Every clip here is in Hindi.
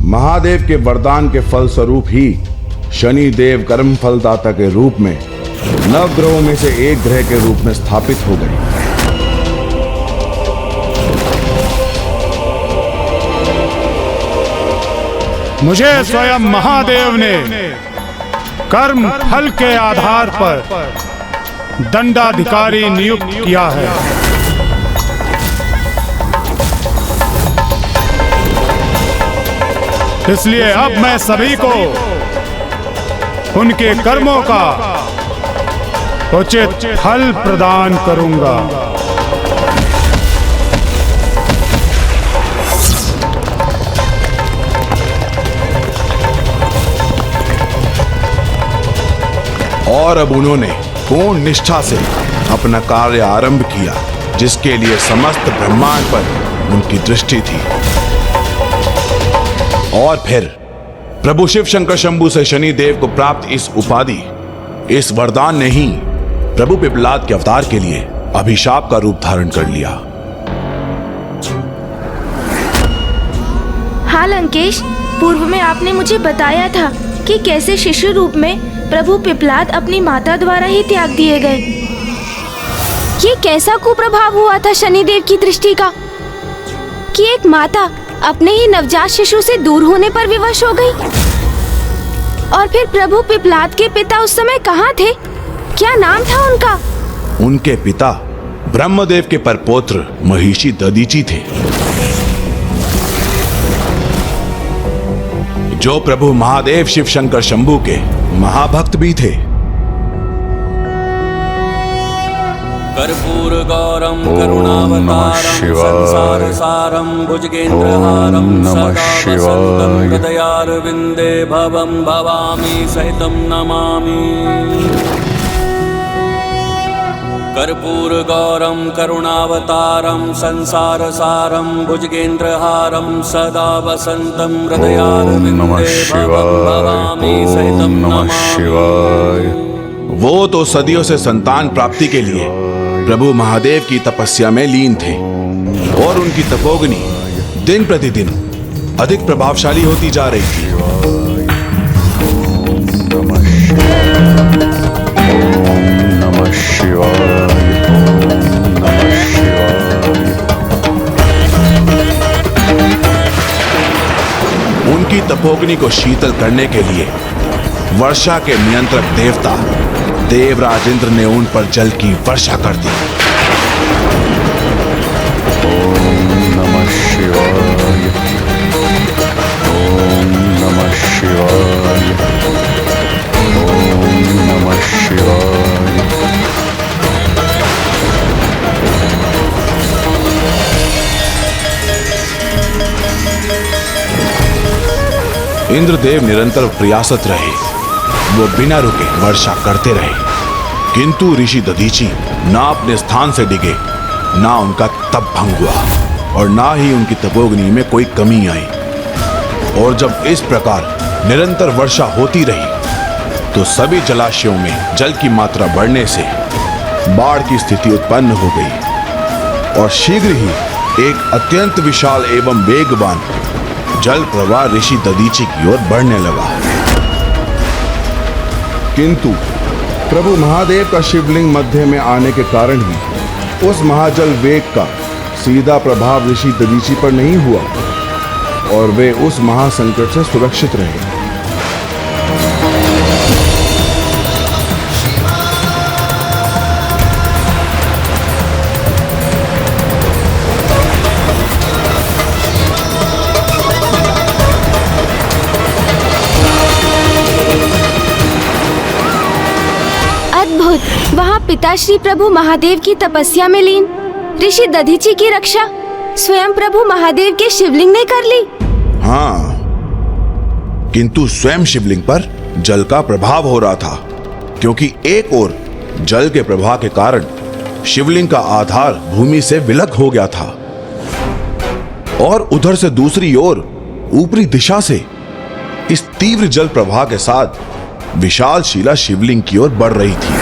महादेव के वरदान के फल स्वरूप ही शनि देव कर्म फलदाता के रूप में नवग्रहों में से एक ग्रह के रूप में स्थापित हो गए। मुझे स्वयं महादेव ने कर्म फल के आधार पर दंडाधिकारी नियुक्त किया है। इसलिए अब मैं सभी को उनके कर्मों का उचित फल प्रदान करूंगा। और अब उन्होंने पूर्ण निष्ठा से अपना कार्य आरंभ किया, जिसके लिए समस्त ब्रह्मांड पर उनकी दृष्टि थी। और फिर प्रभु शिव शंकर शंभु से शनि देव को प्राप्त इस उपाधि, इस वरदान ने ही प्रभु पिपलाद के अवतार के लिए अभिशाप का रूप धारण कर लिया। हाँ लंकेश, पूर्व में आपने मुझे बताया था कि कैसे शिशु रूप में प्रभु पिपलाद अपनी माता द्वारा ही त्याग दिए गए। ये कैसा कुप्रभाव हुआ था शनिदेव की दृष्टि का कि एक माता अपने ही नवजात शिशु से दूर होने पर विवश हो गई। और फिर प्रभु पिपलाद के पिता उस समय कहाँ थे? क्या नाम था उनका? उनके पिता ब्रह्मदेव के परपौत्र महिषी दधीची थे, जो प्रभु महादेव शिव शंकर शंभु के महाभक्त भी थे। कर्पूर गौरम करुणावतारम संसार सारम भुजगेंद्रहारम सदा वसंतम हृदयारविंदे भवम भवामी सहितम नमामि। कर्पूर गौरम करुणावतारम संसार सारम भुजगेंद्रहारम सदा वसंतम हृदयारविंदे भवम भवामी सहितम नमामि। वो तो सदियों से संतान प्राप्ति के लिए प्रभु महादेव की तपस्या में लीन थे, और उनकी तपोग्नि दिन प्रतिदिन अधिक प्रभावशाली होती जा रही थी। नमः शिवाय, नमः शिवाय। उनकी तपोग्नि को शीतल करने के लिए वर्षा के नियंत्रक देवता देवराज इंद्र ने उन पर जल की वर्षा कर दी। ओम नमः शिवाय, ओम नमः शिवाय, ओम नमः शिवाय। इंद्रदेव निरंतर प्रयासत रहे, वो बिना रुके वर्षा करते रहे, किंतु ऋषि दधीची ना अपने स्थान से डिगे, ना उनका तप भंग हुआ, और ना ही उनकी तपोग्नि में कोई कमी आई। और जब इस प्रकार निरंतर वर्षा होती रही तो सभी जलाशयों में जल की मात्रा बढ़ने से बाढ़ की स्थिति उत्पन्न हो गई, और शीघ्र ही एक अत्यंत विशाल एवं वेगवान जल प्रवाह ऋषि दधीची की ओर बढ़ने लगा। किंतु प्रभु महादेव का शिवलिंग मध्य में आने के कारण ही उस महाजल वेग का सीधा प्रभाव ऋषि दधीची पर नहीं हुआ, और वे उस महासंकट से सुरक्षित रहे। वहाँ पिताश्री प्रभु महादेव की तपस्या में लीन ऋषि दधीची की रक्षा स्वयं प्रभु महादेव के शिवलिंग ने कर ली। हाँ, किंतु स्वयं शिवलिंग पर जल का प्रभाव हो रहा था, क्योंकि एक ओर जल के प्रवाह के कारण शिवलिंग का आधार भूमि से विलग हो गया था, और उधर से दूसरी ओर ऊपरी दिशा से इस तीव्र जल प्रवाह के साथ विशाल शिला शिवलिंग की ओर बढ़ रही थी।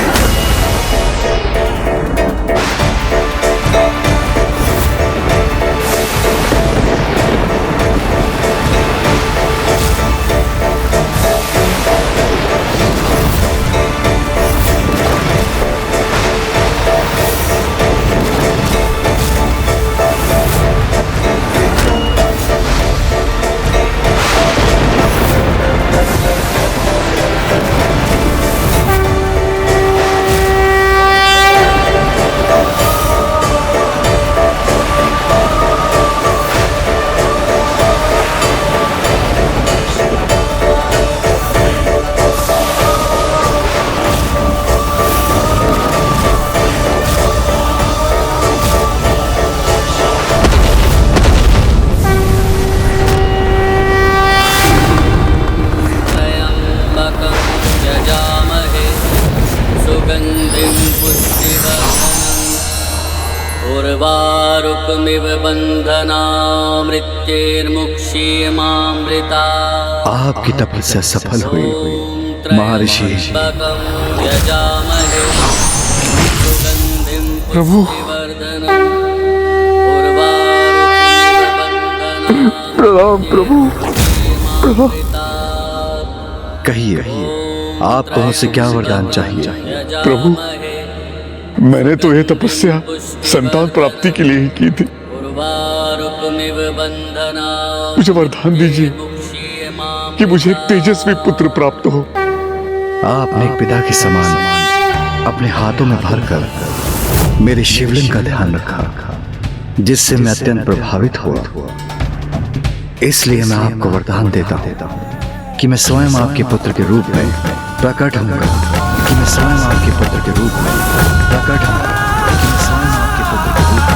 मृत्युर्मुक्षीयमामृता। आपकी तपस्या सफल हुई महर्षि। प्रभु प्रणाम प्रभु। कहिए आपको मुझसे क्या वरदान चाहिए? प्रभु, मैंने तो यह तपस्या संतान प्राप्ति के लिए ही की थी। मुझे वरदान दीजिए कि मुझे एक तेजस्वी पुत्र प्राप्त हो। आपने एक पिता के समान अपने हाथों में भरकर मेरे शिवलिंग का ध्यान रखा, जिससे मैं अत्यंत प्रभावित हुआ। इसलिए मैं आपको वरदान देता हूँ कि मैं स्वयं आपके पुत्र के रूप में प्रकट होऊंगा, कि मैं स्वयं आपके पुत्र के रूप में प्रकट होऊंगा, कि मैं स्वयं आपके पुत्र के रूप में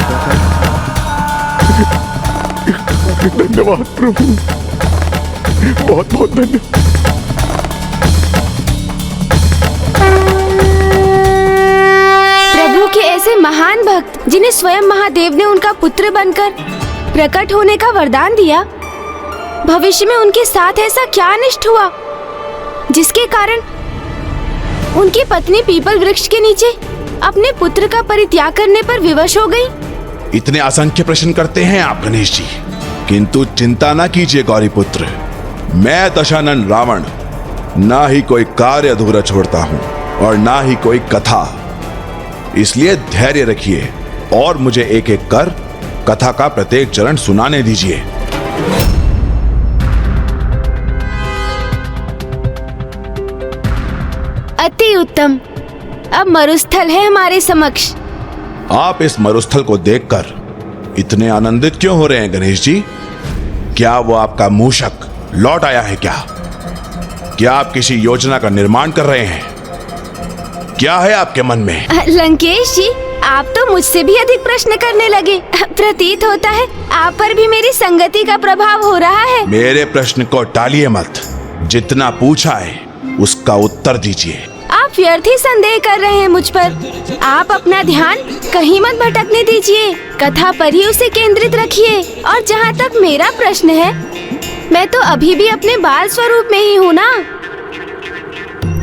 प्रकट होऊंगा। धन्यवाद प्रभु, बहुत बहुत धन्यवाद। प्रभु के ऐसे महान भक्त जिन्हें स्वयं महादेव ने उनका पुत्र बनकर प्रकट होने का वरदान दिया, भविष्य में उनके साथ ऐसा क्या अनिष्ट हुआ जिसके कारण उनकी पत्नी पीपल वृक्ष के नीचे अपने पुत्र का परित्याग करने पर विवश हो गई? इतने असंख्य प्रश्न करते हैं आप गणेश जी, किंतु चिंता ना कीजिए गौरी पुत्र। मैं दशानन रावण ना ही कोई कार्य अधूरा छोड़ता हूं और ना ही कोई कथा। इसलिए धैर्य रखिए और मुझे एक एक कर कथा का प्रत्येक चरण सुनाने दीजिए। अति उत्तम। अब मरुस्थल है हमारे समक्ष। आप इस मरुस्थल को देखकर इतने आनंदित क्यों हो रहे हैं गणेश जी? क्या वो आपका मूषक लौट आया है क्या? क्या आप किसी योजना का निर्माण कर रहे हैं? क्या है आपके मन में? लंकेश जी, आप तो मुझसे भी अधिक प्रश्न करने लगे। प्रतीत होता है आप पर भी मेरी संगति का प्रभाव हो रहा है। मेरे प्रश्न को टालिए मत। जितना पूछा है उसका उत्तर दीजिए। आप व्यर्थ ही संदेह कर रहे हैं मुझ पर। आप अपना ध्यान कहीं मत भटकने दीजिए, कथा पर ही उसे केंद्रित रखिए। और जहाँ तक मेरा प्रश्न है, मैं तो अभी भी अपने बाल स्वरूप में ही हूँ ना,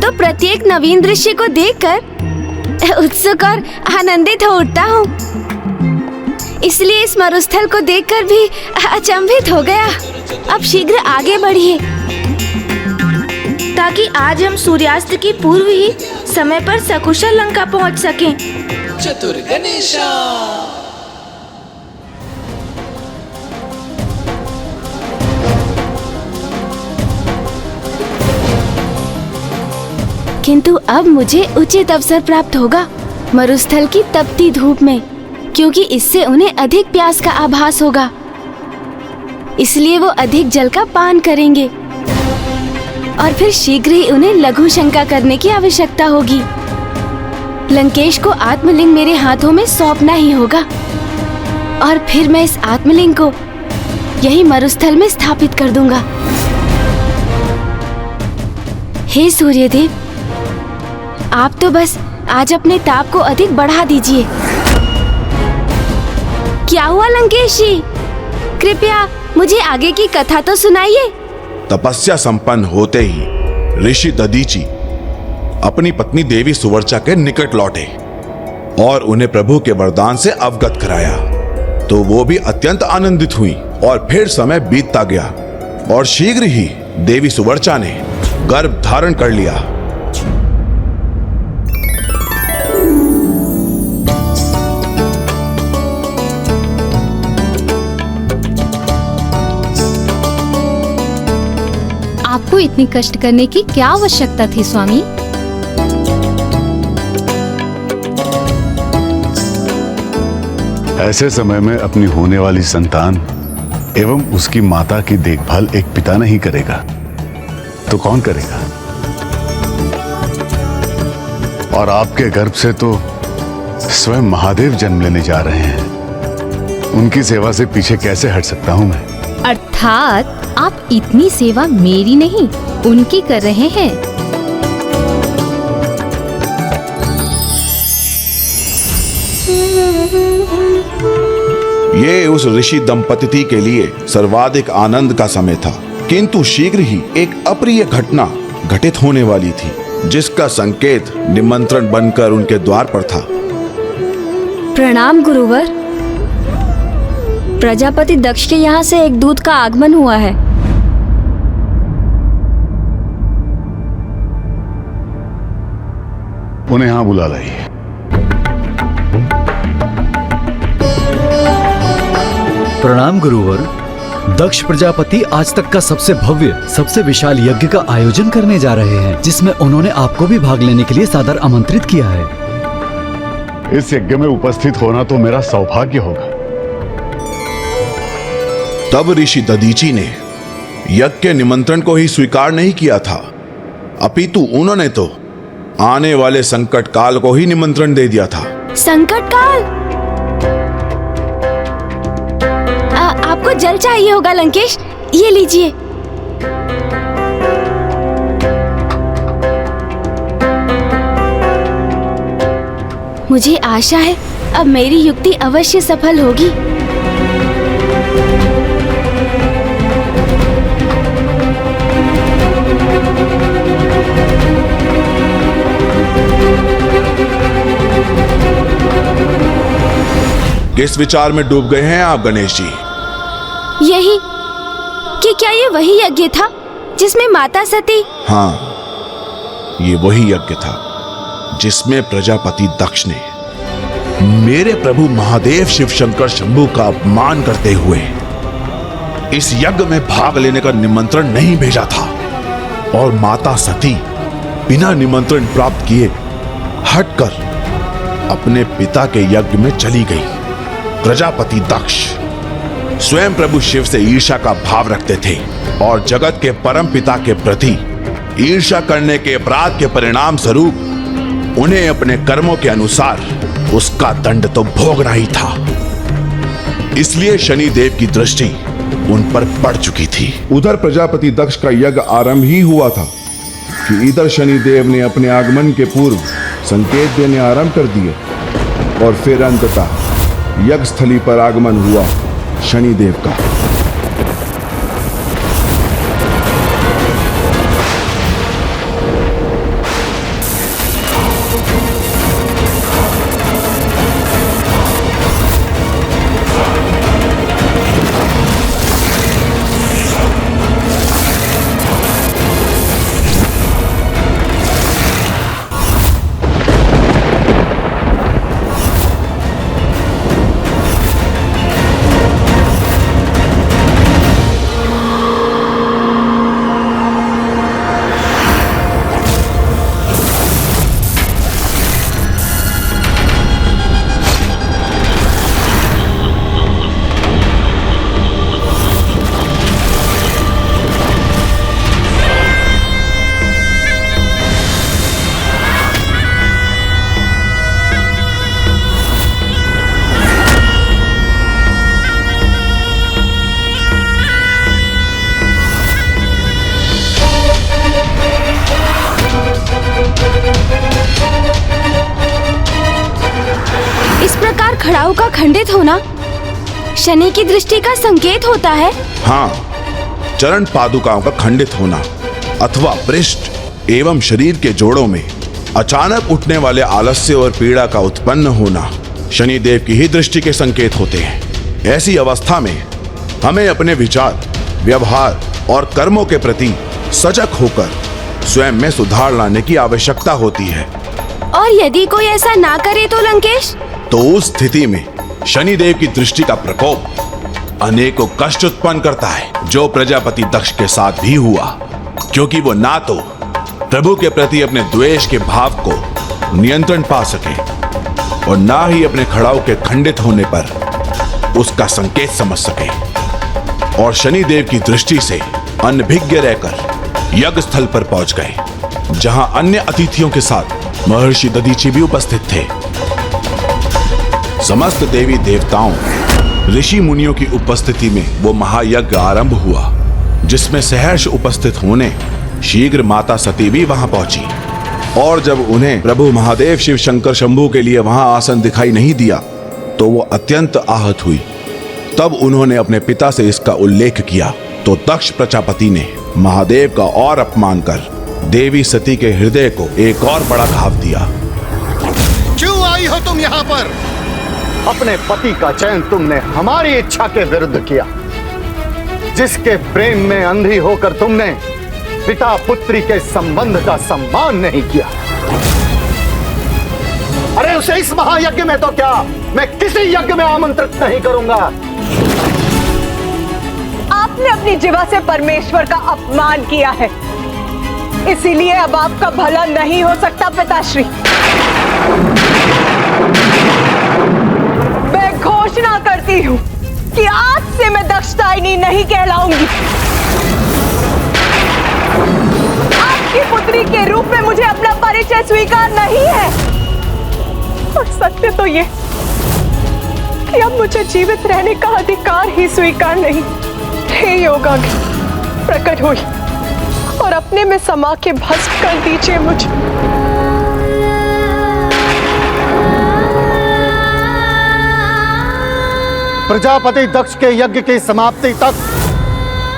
तो प्रत्येक नवीन दृश्य को देखकर उत्सुक और आनंदित हो उठता हूँ। इसलिए इस मरुस्थल को देखकर भी अचंभित हो गया। अब शीघ्र आगे बढ़िए, ताकि आज हम सूर्यास्त की पूर्व ही समय पर सकुशल लंका पहुंच सकें। चतुर गणेशा। किंतु अब मुझे उचित अवसर प्राप्त होगा मरुस्थल की तपती धूप में, क्योंकि इससे उन्हें अधिक प्यास का आभास होगा। इसलिए वो अधिक जल का पान करेंगे और फिर शीघ्र ही उन्हें लघु शंका करने की आवश्यकता होगी। लंकेश को आत्मलिंग मेरे हाथों में सौंपना ही होगा और फिर मैं इस आत्मलिंग को यही मरुस्थल में स्थापित कर दूंगा। हे सूर्यदेव, आप तो बस आज अपने ताप को अधिक बढ़ा दीजिए। क्या हुआ लंकेश जी? कृपया मुझे आगे की कथा तो सुनाइए। तपस्या संपन्न होते ही ऋषि दधीचि अपनी पत्नी देवी सुवर्चा के निकट लौटे और उन्हें प्रभु के वरदान से अवगत कराया। तो वो भी अत्यंत आनंदित हुई और फिर समय बीतता गया और शीघ्र ही देवी सुवर्चा ने गर्भ धारण कर लिया। आपको इतनी कष्ट करने की क्या आवश्यकता थी स्वामी? ऐसे समय में अपनी होने वाली संतान एवं उसकी माता की देखभाल एक पिता नहीं करेगा तो कौन करेगा? और आपके गर्भ से तो स्वयं महादेव जन्म लेने जा रहे हैं। उनकी सेवा से पीछे कैसे हट सकता हूं मैं? अर्थात आप इतनी सेवा मेरी नहीं उनकी कर रहे हैं। ये उस ऋषि दंपति के लिए सर्वाधिक आनंद का समय था, किंतु शीघ्र ही एक अप्रिय घटना घटित होने वाली थी, जिसका संकेत निमंत्रण बनकर उनके द्वार पर था। प्रणाम गुरुवर। प्रजापति दक्ष के यहाँ से एक दूत का आगमन हुआ है। उन्हें यहाँ बुला लाइए। प्रणाम गुरुवर। दक्ष प्रजापति आज तक का सबसे भव्य, सबसे विशाल यज्ञ का आयोजन करने जा रहे हैं, जिसमें उन्होंने आपको भी भाग लेने के लिए सादर आमंत्रित किया है। इस यज्ञ में उपस्थित होना तो मेरा सौभाग्य होगा। तब ऋषि दधीचि ने यज्ञ के निमंत्रण को ही स्वीकार नहीं किया था, अपितु उन्होंने तो आने वाले संकट काल को ही निमंत्रण दे दिया था। संकट काल? आपको जल चाहिए होगा लंकेश, ये लीजिए। मुझे आशा है अब मेरी युक्ति अवश्य सफल होगी। किस विचार में डूब गए हैं आप गणेश जी? यही कि क्या ये वही यज्ञ था जिसमें माता सती? हाँ, ये वही यज्ञ था जिसमें प्रजापति दक्ष ने मेरे प्रभु महादेव शिव शंकर शंभू का अपमान करते हुए इस यज्ञ में भाग लेने का निमंत्रण नहीं भेजा था, और माता सती बिना निमंत्रण प्राप्त किए हटकर अपने पिता के यज्ञ में चली गई। प्रजापति दक्ष स्वयं प्रभु शिव से ईर्ष्या का भाव रखते थे, और जगत के परम पिता के प्रति ईर्ष्या करने के अपराध के परिणाम स्वरूप उन्हें अपने कर्मों के अनुसार उसका दंड तो भोगना ही था। इसलिए शनि देव की दृष्टि उन पर पड़ चुकी थी। उधर प्रजापति दक्ष का यज्ञ आरंभ ही हुआ था कि इधर शनि देव ने अपने आगमन के पूर्व संकेत देने आरंभ कर दिए, और फिर अंततः यज्ञ स्थली पर आगमन हुआ शनि देव का। खड़ाऊ का खंडित होना शनि की दृष्टि का संकेत होता है। हाँ, चरण पादुकाओं का खंडित होना अथवा पृष्ठ एवं शरीर के जोड़ों में अचानक उठने वाले आलस्य और पीड़ा का उत्पन्न होना शनि देव की ही दृष्टि के संकेत होते हैं। ऐसी अवस्था में हमें अपने विचार, व्यवहार और कर्मों के प्रति सजग होकर स्वयं में सुधार लाने की आवश्यकता होती है। और यदि कोई ऐसा ना करे तो लंकेश? तो उस स्थिति में शनि देव की दृष्टि का प्रकोप अनेकों कष्ट उत्पन्न करता है, जो प्रजापति दक्ष के साथ भी हुआ, क्योंकि वो ना तो प्रभु के प्रति अपने द्वेष के भाव को नियंत्रण पा सके और ना ही अपने खड़ाऊ के खंडित होने पर उसका संकेत समझ सके, और शनि देव की दृष्टि से अनभिज्ञ रहकर यज्ञ स्थल पर पहुंच गए, जहां अन्य अतिथियों के साथ महर्षि दधीचि भी उपस्थित थे। समस्त देवी देवताओं, ऋषि मुनियों की उपस्थिति में वो महायज्ञ आरंभ हुआ, जिसमें सहर्ष उपस्थित होने शीघ्र माता सती भी वहां पहुंची। और जब उन्हें प्रभु महादेव शिव शंकर शंभू के लिए वहां आसन दिखाई नहीं दिया तो वो अत्यंत आहत हुई तब उन्होंने अपने पिता से इसका उल्लेख किया तो दक्ष प्रजापति ने महादेव का और अपमान कर देवी सती के हृदय को एक और बड़ा घाव दिया। क्यों आई हो तुम यहाँ पर? अपने पति का चयन तुमने हमारी इच्छा के विरुद्ध किया। जिसके प्रेम में अंधी होकर तुमने पिता पुत्री के संबंध का सम्मान नहीं किया। अरे उसे इस महायज्ञ में तो क्या, मैं किसी यज्ञ में आमंत्रित नहीं करूंगा। आपने अपनी जीवा से परमेश्वर का अपमान किया है, इसीलिए अब आपका भला नहीं हो सकता पिताश्री। मैं घोषणा करती हूँ कि आज से मैं दक्षदायिनी नहीं कहलाऊंगी। आपकी पुत्री के रूप में मुझे अपना परिचय स्वीकार नहीं है। और सत्य तो ये कि अब मुझे जीवित रहने का अधिकार ही स्वीकार नहीं। हे योगाग्नि, प्रकट हुई और अपने में समा के भस्म कर दीजिए मुझे। प्रजापति दक्ष के यज्ञ की समाप्ति तक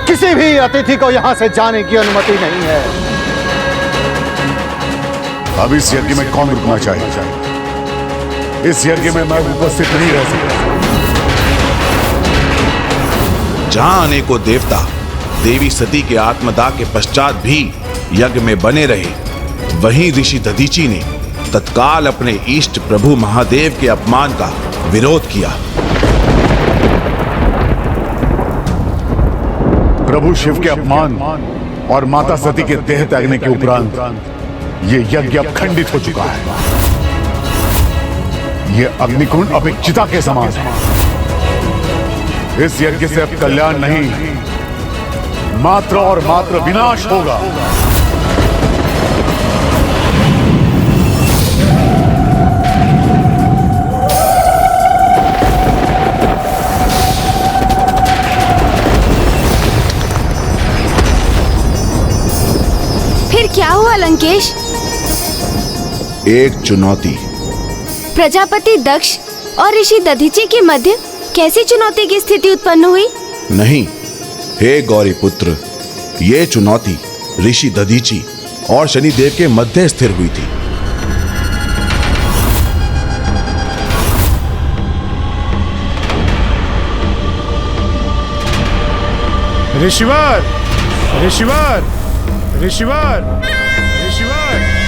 किसी भी अतिथि को यहां से जाने की अनुमति नहीं है। अब इस यज्ञ में कौन रुकना चाहिए? इस यज्ञ में मैं उपस्थित नहीं रह सकता। जहां अनेकों देवता देवी सती के आत्मदाह के पश्चात भी यज्ञ में बने रहे, वहीं ऋषि दधीचि ने तत्काल अपने इष्ट प्रभु महादेव के अपमान का विरोध किया। प्रभु शिव के अपमान और माता सती के देह त्यागने के उपरांत ये यज्ञ अब खंडित हो चुका है। ये अग्निकुंड अब एक चिता के समान है। इस यज्ञ से अब कल्याण नहीं, मात्र और मात्र विनाश होगा। फिर क्या हुआ लंकेश? एक चुनौती। प्रजापति दक्ष और ऋषि दधीचि के मध्य कैसी चुनौती की स्थिति उत्पन्न हुई? नहीं, हे गौरी पुत्र, ये चुनौती ऋषि दधीचि और शनिदेव के मध्य स्थिर हुई थी। ऋषिवर, ऋषिवर, ऋषिवर, ऋषिवर।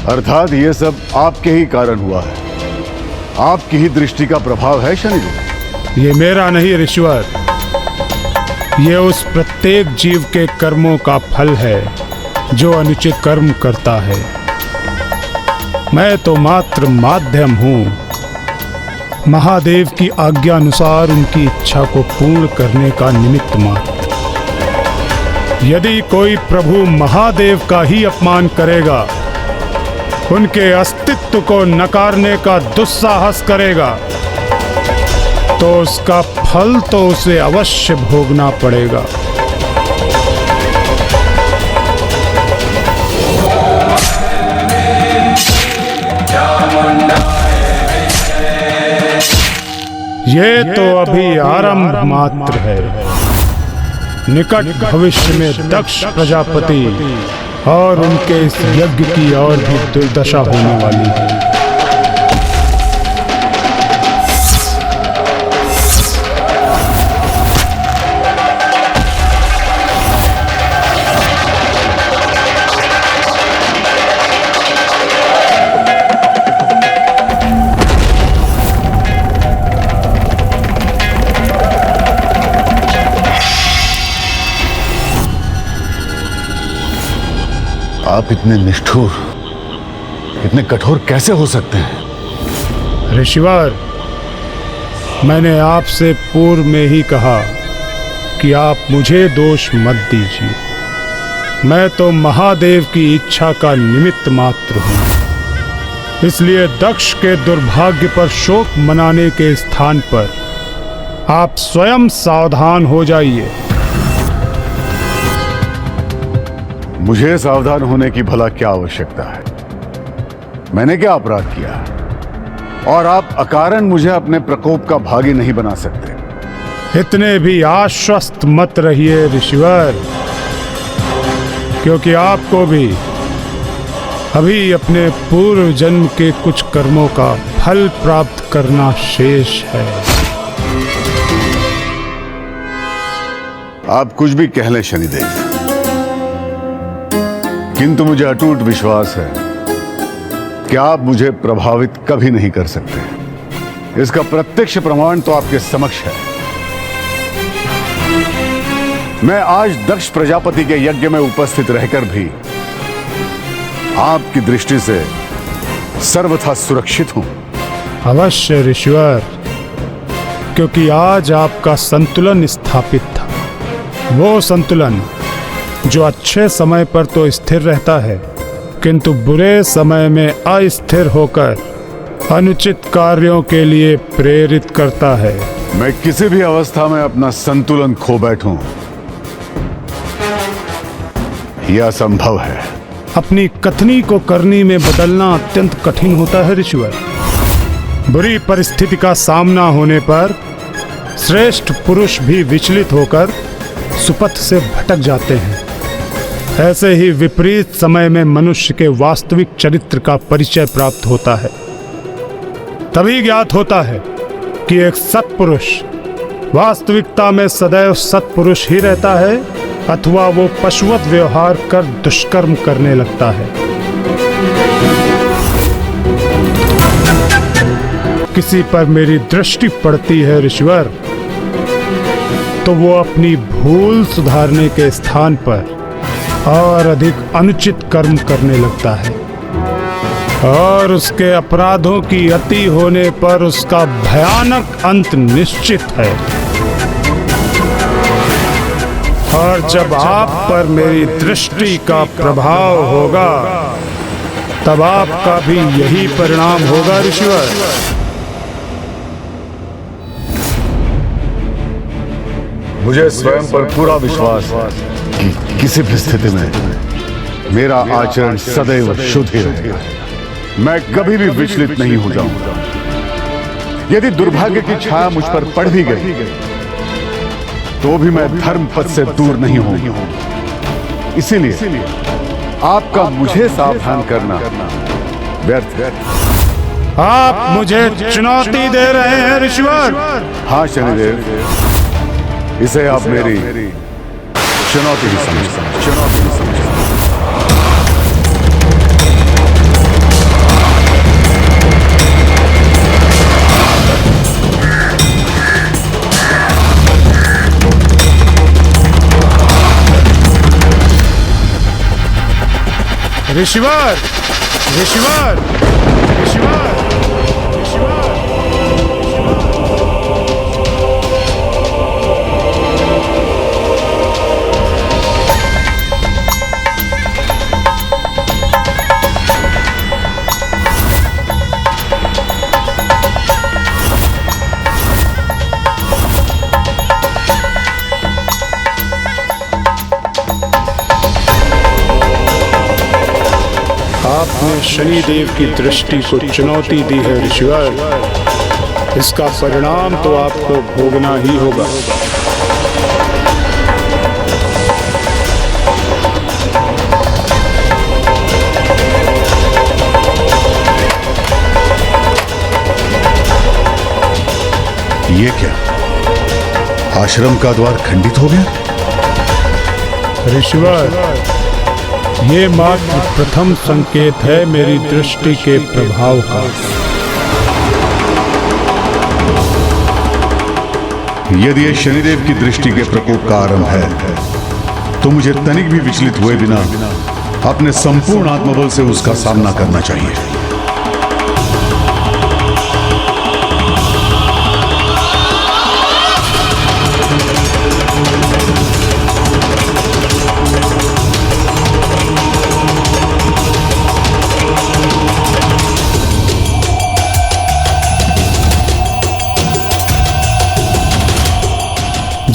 अर्थात ये सब आपके ही कारण हुआ है। आपकी ही दृष्टि का प्रभाव है शनिदेव। ये मेरा नहीं ऋषिवर, ये उस प्रत्येक जीव के कर्मों का फल है जो अनुचित कर्म करता है। मैं तो मात्र माध्यम हूँ, महादेव की आज्ञा अनुसार उनकी इच्छा को पूर्ण करने का निमित्त मात्र। यदि कोई प्रभु महादेव का ही अपमान करेगा, उनके अस्तित्व को नकारने का दुस्साहस करेगा, तो उसका फल तो उसे अवश्य भोगना पड़ेगा। ये तो अभी आरंभ मात्र है। निकट भविष्य में दक्ष प्रजापति और उनके इस यज्ञ की और भी दुर्दशा होने वाली है। आप इतने निष्ठुर इतने कठोर कैसे हो सकते हैं? ऋषिवर, मैंने आपसे पूर्व में ही कहा कि आप मुझे दोष मत दीजिए। मैं तो महादेव की इच्छा का निमित्त मात्र हूँ। इसलिए दक्ष के दुर्भाग्य पर शोक मनाने के स्थान पर आप स्वयं सावधान हो जाइए। मुझे सावधान होने की भला क्या आवश्यकता है? मैंने क्या अपराध किया? और आप अकारण मुझे अपने प्रकोप का भागी नहीं बना सकते। इतने भी आश्वस्त मत रहिए ऋषिवर, क्योंकि आपको भी अभी अपने पूर्व जन्म के कुछ कर्मों का फल प्राप्त करना शेष है। आप कुछ भी कह लें शनिदेव, किंतु मुझे अटूट विश्वास है कि आप मुझे प्रभावित कभी नहीं कर सकते। इसका प्रत्यक्ष प्रमाण तो आपके समक्ष है। मैं आज दक्ष प्रजापति के यज्ञ में उपस्थित रहकर भी आपकी दृष्टि से सर्वथा सुरक्षित हूं। अवश्य ऋषिवर, क्योंकि आज आपका संतुलन स्थापित था। वो संतुलन जो अच्छे समय पर तो स्थिर रहता है, किंतु बुरे समय में अस्थिर होकर अनुचित कार्यों के लिए प्रेरित करता है। मैं किसी भी अवस्था में अपना संतुलन खो बैठूं, यह असंभव है। अपनी कथनी को करनी में बदलना अत्यंत कठिन होता है ऋषिवर। बुरी परिस्थिति का सामना होने पर श्रेष्ठ पुरुष भी विचलित होकर सुपथ से भटक जाते हैं। ऐसे ही विपरीत समय में मनुष्य के वास्तविक चरित्र का परिचय प्राप्त होता है। तभी ज्ञात होता है कि एक सत्पुरुष वास्तविकता में सदैव सत्पुरुष ही रहता है अथवा वो पशुवत व्यवहार कर दुष्कर्म करने लगता है। किसी पर मेरी दृष्टि पड़ती है ऋषिवर, तो वो अपनी भूल सुधारने के स्थान पर और अधिक अनुचित कर्म करने लगता है, और उसके अपराधों की अति होने पर उसका भयानक अंत निश्चित है। और जब आप पर मेरी दृष्टि का प्रभाव होगा, तब आपका भी यही परिणाम होगा ऋषिवर। मुझे स्वयं पर पूरा विश्वास है कि किसी भी स्थिति में मेरा आचरण सदैव शुद्ध ही रहेगा। मैं कभी भी विचलित नहीं हो जाऊंगा। यदि दुर्भाग्य की छाया मुझ पर पड़ भी गई, तो भी मैं धर्म पथ से दूर नहीं हूं। इसीलिए आपका मुझे सावधान करना व्यर्थ है। आप मुझे चुनौती दे रहे हैं ऋषिवर। हाँ शनिदेव, इसे आप मेरी चुनौती ही समझ। ऋषिवर, ऋषिवर, ऋषिवर, ऋषिवर। आपने शनिदेव की दृष्टि को चुनौती दी है ऋषिवर। इसका परिणाम तो आपको भोगना ही होगा। ये क्या? आश्रम का द्वार खंडित हो गया? ऋषिवर, ये मात्र प्रथम संकेत है मेरी दृष्टि के प्रभाव का। यदि ये शनिदेव की दृष्टि के प्रकोप का आरंभ है, तो मुझे तनिक भी विचलित हुए बिना अपने संपूर्ण आत्मबल से उसका सामना करना चाहिए।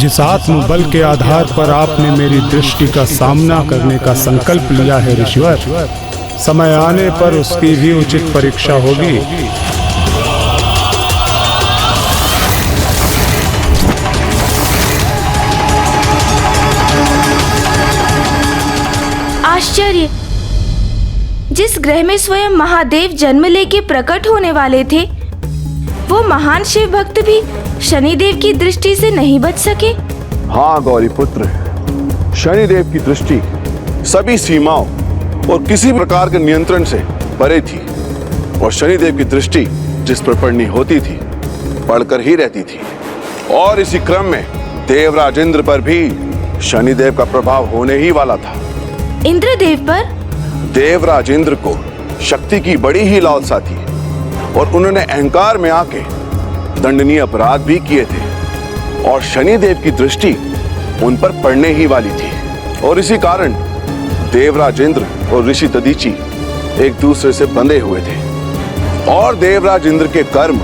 जिस आत्मबल के आधार पर आपने मेरी दृष्टि का सामना करने का संकल्प लिया है ऋषिवर, समय आने पर उसकी भी उचित परीक्षा होगी। आश्चर्य! जिस ग्रह में स्वयं महादेव जन्म लेके प्रकट होने वाले थे, वो महान शिव भक्त भी शनिदेव की दृष्टि से नहीं बच सके। हाँ गौरी पुत्र, शनिदेव की दृष्टि सभी सीमाओं और किसी प्रकार के नियंत्रण से परे थी, और शनिदेव की दृष्टि जिस पर पड़नी होती थी पड़कर ही रहती थी। और इसी क्रम में देवराज इंद्र पर भी शनिदेव का प्रभाव होने ही वाला था। इंद्रदेव पर? देवराज इंद्र को शक्ति की बड़ी ही लालसा थी, और उन्होंने अहंकार में आके दंडनीय अपराध भी किए थे, और शनिदेव की दृष्टि उन पर पड़ने ही वाली थी। और इसी कारण देवराज इंद्र और ऋषि दधीचि एक दूसरे से बंधे हुए थे, और देवराज इंद्र के कर्म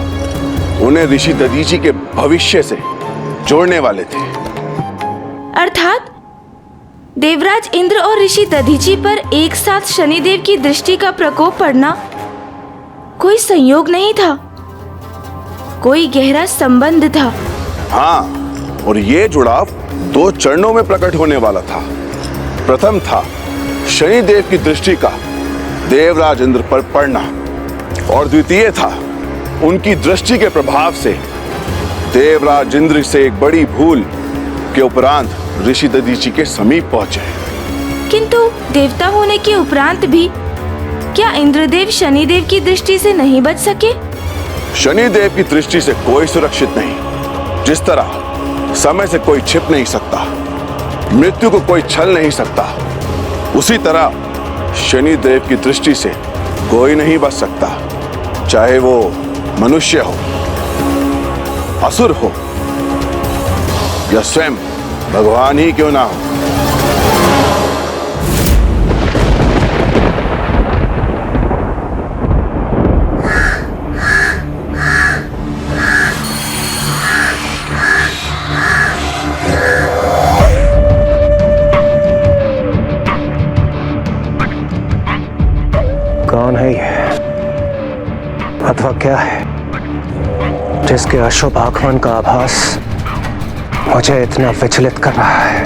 उन्हें ऋषि दधीचि के भविष्य से जोड़ने वाले थे। अर्थात देवराज इंद्र और ऋषि दधीचि पर एक साथ शनिदेव की दृष्टि का प्रकोप पड़ना कोई संयोग नहीं था, कोई गहरा संबंध था। हाँ, और ये जुड़ाव दो चरणों में प्रकट होने वाला था। प्रथम था शनिदेव की दृष्टि का देवराज इंद्र पर पड़ना, और द्वितीय था उनकी दृष्टि के प्रभाव से देवराज इंद्र से एक बड़ी भूल के उपरांत ऋषि दधीचि के समीप पहुंचे। किंतु देवता होने के उपरांत भी क्या इंद्रदेव शनिदेव की दृष्टि से नहीं बच सके? शनिदेव की दृष्टि से कोई सुरक्षित नहीं। जिस तरह समय से कोई छिप नहीं सकता, मृत्यु को कोई छल नहीं सकता, उसी तरह शनिदेव की दृष्टि से कोई नहीं बच सकता, चाहे वो मनुष्य हो, असुर हो, या स्वयं भगवान ही क्यों ना हो। कौन है ये, अथवा क्या है जिसके अशुभ आगमन का आभास मुझे इतना विचलित कर रहा है?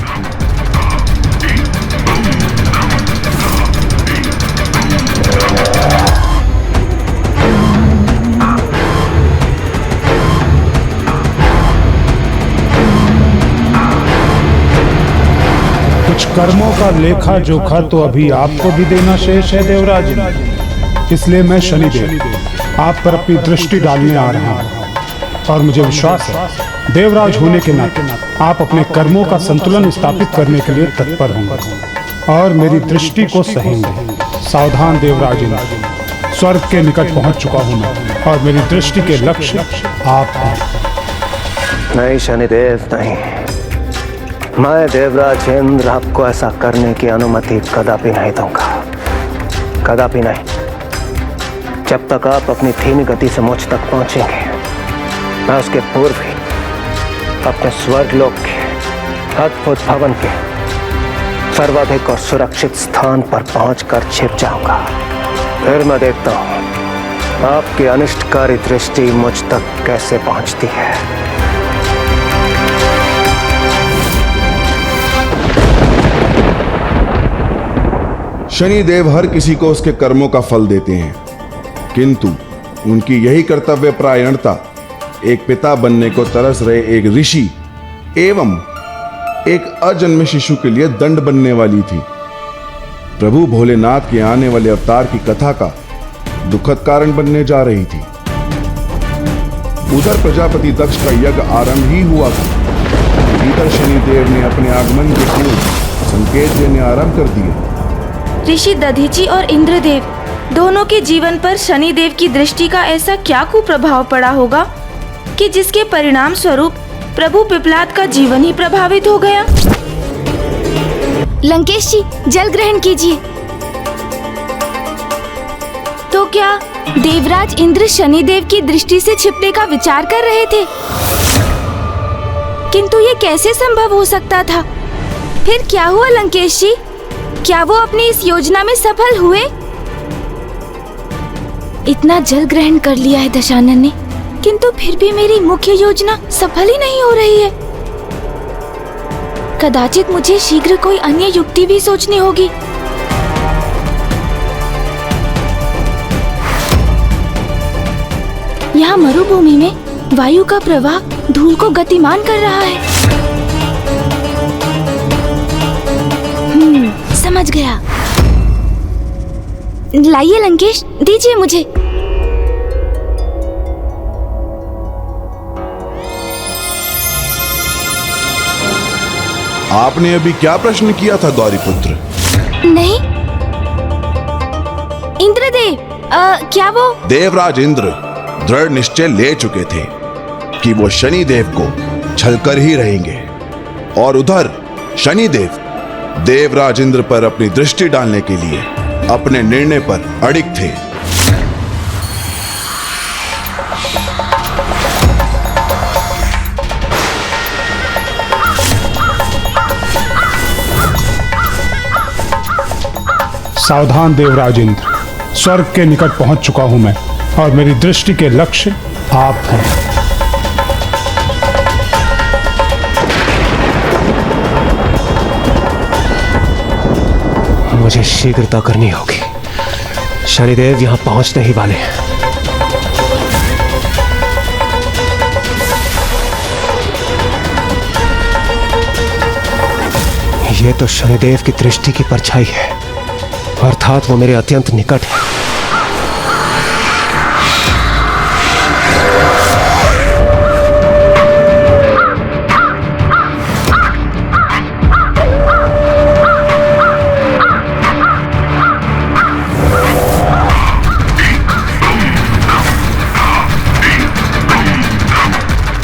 कुछ कर्मों का लेखा जोखा तो अभी आपको भी देना शेष है देवराज, इसलिए मैं शनिदेव आप पर अपनी दृष्टि डालने आ रहा हूँ, और मुझे विश्वास है देवराज होने के नाते आप अपने कर्मों का संतुलन स्थापित करने के लिए तत्पर होंगे और मेरी दृष्टि को सहेंगे। सावधान देवराज, स्वर्ग के निकट पहुंच चुका हूं मैं, और मेरी दृष्टि के लक्ष्य आप हैं। नहीं शनिदेव नहीं, मैं देवराज इंद्र आपको ऐसा करने की अनुमति कदापि नहीं दूंगा, कदापि नहीं। जब तक आप अपनी धीमी गति से मुझ तक पहुंचेंगे, मैं उसके पूर्व ही अपने स्वर्गलोक के अद्भुत भवन के सर्वाधिक और सुरक्षित स्थान पर पहुंचकर छिप जाऊंगा। फिर मैं देखता हूं आपकी अनिष्टकारी दृष्टि मुझ तक कैसे पहुंचती है। शनिदेव हर किसी को उसके कर्मों का फल देते हैं, किंतु उनकी यही कर्तव्य परायणता एक पिता बनने को तरस रहे एक ऋषि एवं एक अजन्मे शिशु के लिए दंड बनने वाली थी। प्रभु भोलेनाथ के आने वाले अवतार की कथा का दुखद कारण बनने जा रही थी। उधर प्रजापति दक्ष का यज्ञ आरंभ ही हुआ था, इधर शनिदेव ने अपने आगमन के पूर्व संकेत देने आरंभ कर दिए। ऋषि दधीचि और इंद्रदेव दोनों के जीवन पर शनिदेव की दृष्टि का ऐसा क्या कुप्रभाव पड़ा होगा कि जिसके परिणाम स्वरूप प्रभु पिपलाद का जीवन ही प्रभावित हो गया। लंकेश जी, जल ग्रहण कीजिए। तो क्या देवराज इंद्र शनिदेव की दृष्टि से छिपने का विचार कर रहे थे? किंतु ये कैसे संभव हो सकता था? फिर क्या हुआ लंकेश जी? क्या वो अपनी इस योजना में सफल हुए? इतना जल ग्रहण कर लिया है दशानन ने, किंतु फिर भी मेरी मुख्य योजना सफल ही नहीं हो रही है। कदाचित मुझे शीघ्र कोई अन्य युक्ति भी सोचनी होगी। यहाँ मरुभूमि में वायु का प्रवाह धूल को गतिमान कर रहा है। समझ गया। लाइए लंकेश, दीजिए मुझे। आपने अभी क्या प्रश्न किया था गौरीपुत्र? नहीं, इंद्रदेव, क्या वो? देवराज इंद्र दृढ़ निश्चय ले चुके थे कि वो शनिदेव को छलकर ही रहेंगे, और उधर शनिदेव देवराज इंद्र पर अपनी दृष्टि डालने के लिए अपने निर्णय पर अड़िग थे। सावधान देवराज इंद्र, स्वर्ग के निकट पहुंच चुका हूं मैं, और मेरी दृष्टि के लक्ष्य आप हैं। मुझे शीघ्रता करनी होगी। शनिदेव यहाँ पहुंचने ही वाले हैं। ये तो शनिदेव की दृष्टि की परछाई है, अर्थात वो मेरे अत्यंत निकट है।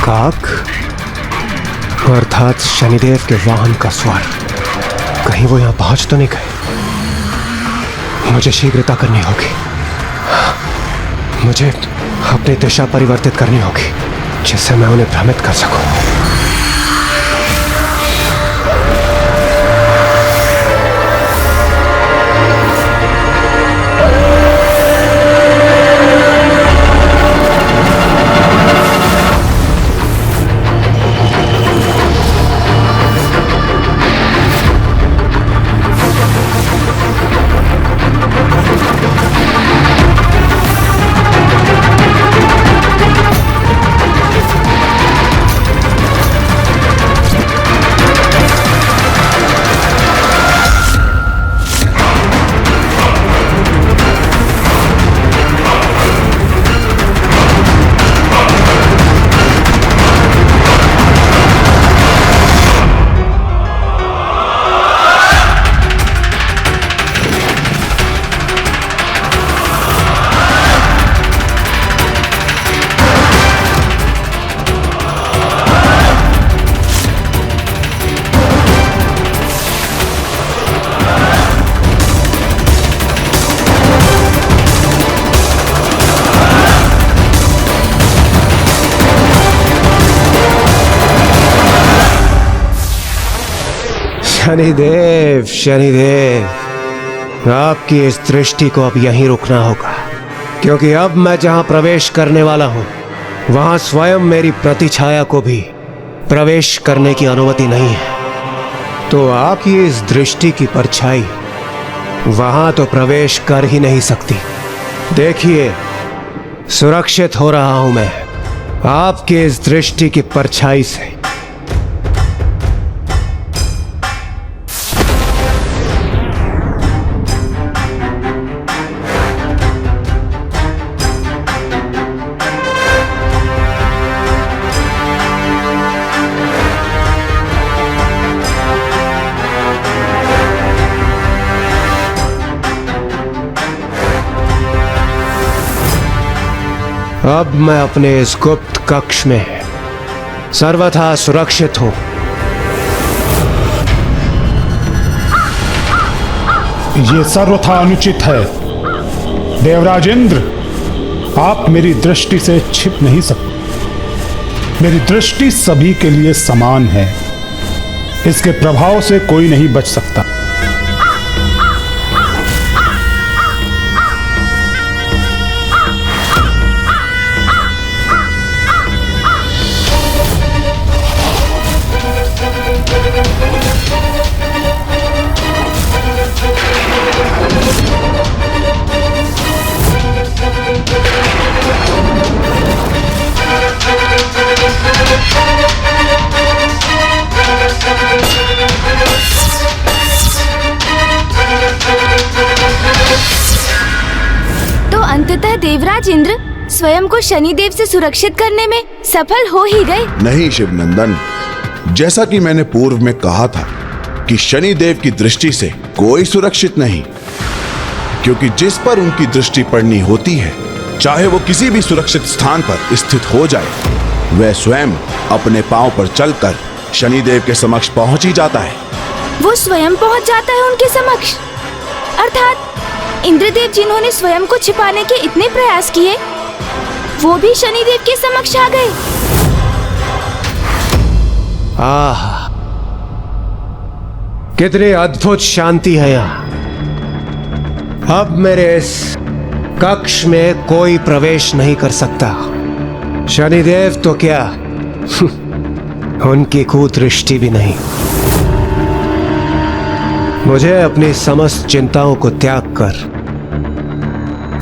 काक, अर्थात शनिदेव के वाहन का स्वर। कहीं वो यहाँ पहुंच तो नहीं गए? मुझे शीघ्रता करनी होगी। मुझे अपनी दिशा परिवर्तित करनी होगी, जिससे मैं उन्हें भ्रमित कर सकूं। शनिदेव, शनिदेव, आपकी इस दृष्टि को अब यहीं रुकना होगा, क्योंकि अब मैं जहां प्रवेश करने वाला हूं, वहां स्वयं मेरी प्रतिछाया को भी प्रवेश करने की अनुमति नहीं है। तो आपकी इस दृष्टि की परछाई वहां तो प्रवेश कर ही नहीं सकती। देखिए, सुरक्षित हो रहा हूं मैं आपकी इस दृष्टि की परछाई से। अब मैं अपने इस गुप्त कक्ष में सर्वथा सुरक्षित हूं। ये सर्वथा अनुचित है देवराज इंद्र, आप मेरी दृष्टि से छिप नहीं सकते। मेरी दृष्टि सभी के लिए समान है। इसके प्रभाव से कोई नहीं बच सकता। अंततः देवराज इंद्र स्वयं को शनिदेव से सुरक्षित करने में सफल हो ही गए। नहीं शिवनंदन, जैसा कि मैंने पूर्व में कहा था कि शनिदेव की दृष्टि से कोई सुरक्षित नहीं, क्योंकि जिस पर उनकी दृष्टि पड़नी होती है, चाहे वो किसी भी सुरक्षित स्थान पर स्थित हो जाए, वह स्वयं अपने पांव पर चलकर शनिदेव के समक्ष पहुंच ही जाता है। वो स्वयं पहुंच जाता है उनके समक्ष, अर्थात इंद्रदेव जिन्होंने स्वयं को छिपाने के इतने प्रयास किए, वो भी शनिदेव के समक्ष आ गए। आह, कितनी अद्भुत शांति है यहाँ। अब मेरे इस कक्ष में कोई प्रवेश नहीं कर सकता। शनिदेव तो क्या उनकी कुदृष्टि भी नहीं। मुझे अपनी समस्त चिंताओं को त्याग कर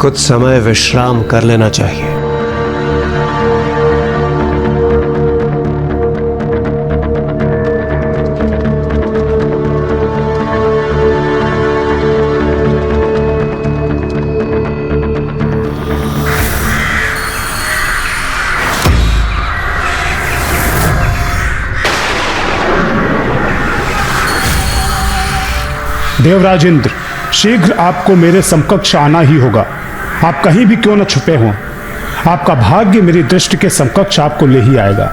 कुछ समय विश्राम कर लेना चाहिए। देवराज इंद्र, शीघ्र आपको मेरे समकक्ष आना ही होगा। आप कहीं भी क्यों न छुपे हों, आपका भाग्य मेरी दृष्टि के समकक्ष आपको ले ही आएगा।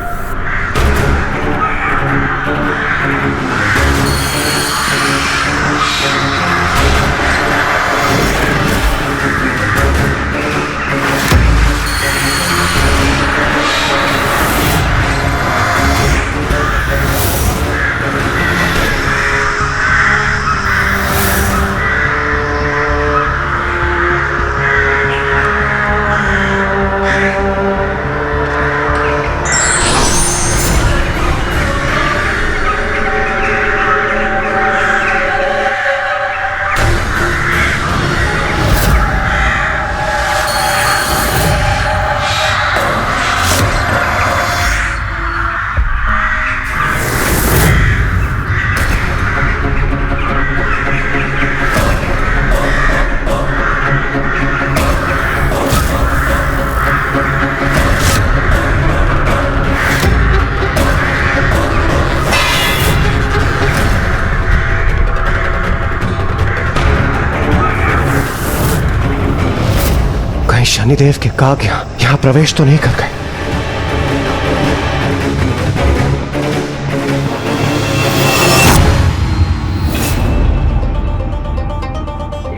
शनिदेव के काग यहाँ प्रवेश तो नहीं कर गए।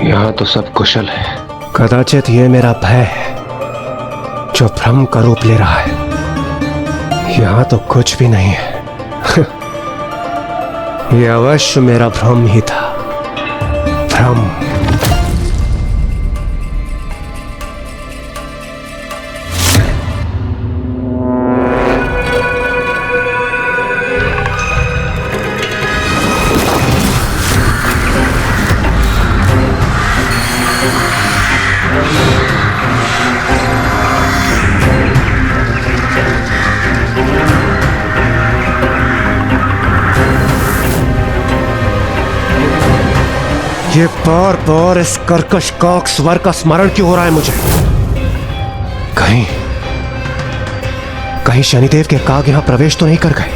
यहाँ तो सब कुशल है। कदाचित ये मेरा भय है जो भ्रम का रूप ले रहा है। यहाँ तो कुछ भी नहीं है। ये अवश्य मेरा भ्रम ही था। भ्रम। ये बार बार इस कर्कश काक स्वर का स्मरण क्यों हो रहा है मुझे? कहीं शनिदेव के काग यहां प्रवेश तो नहीं कर गए?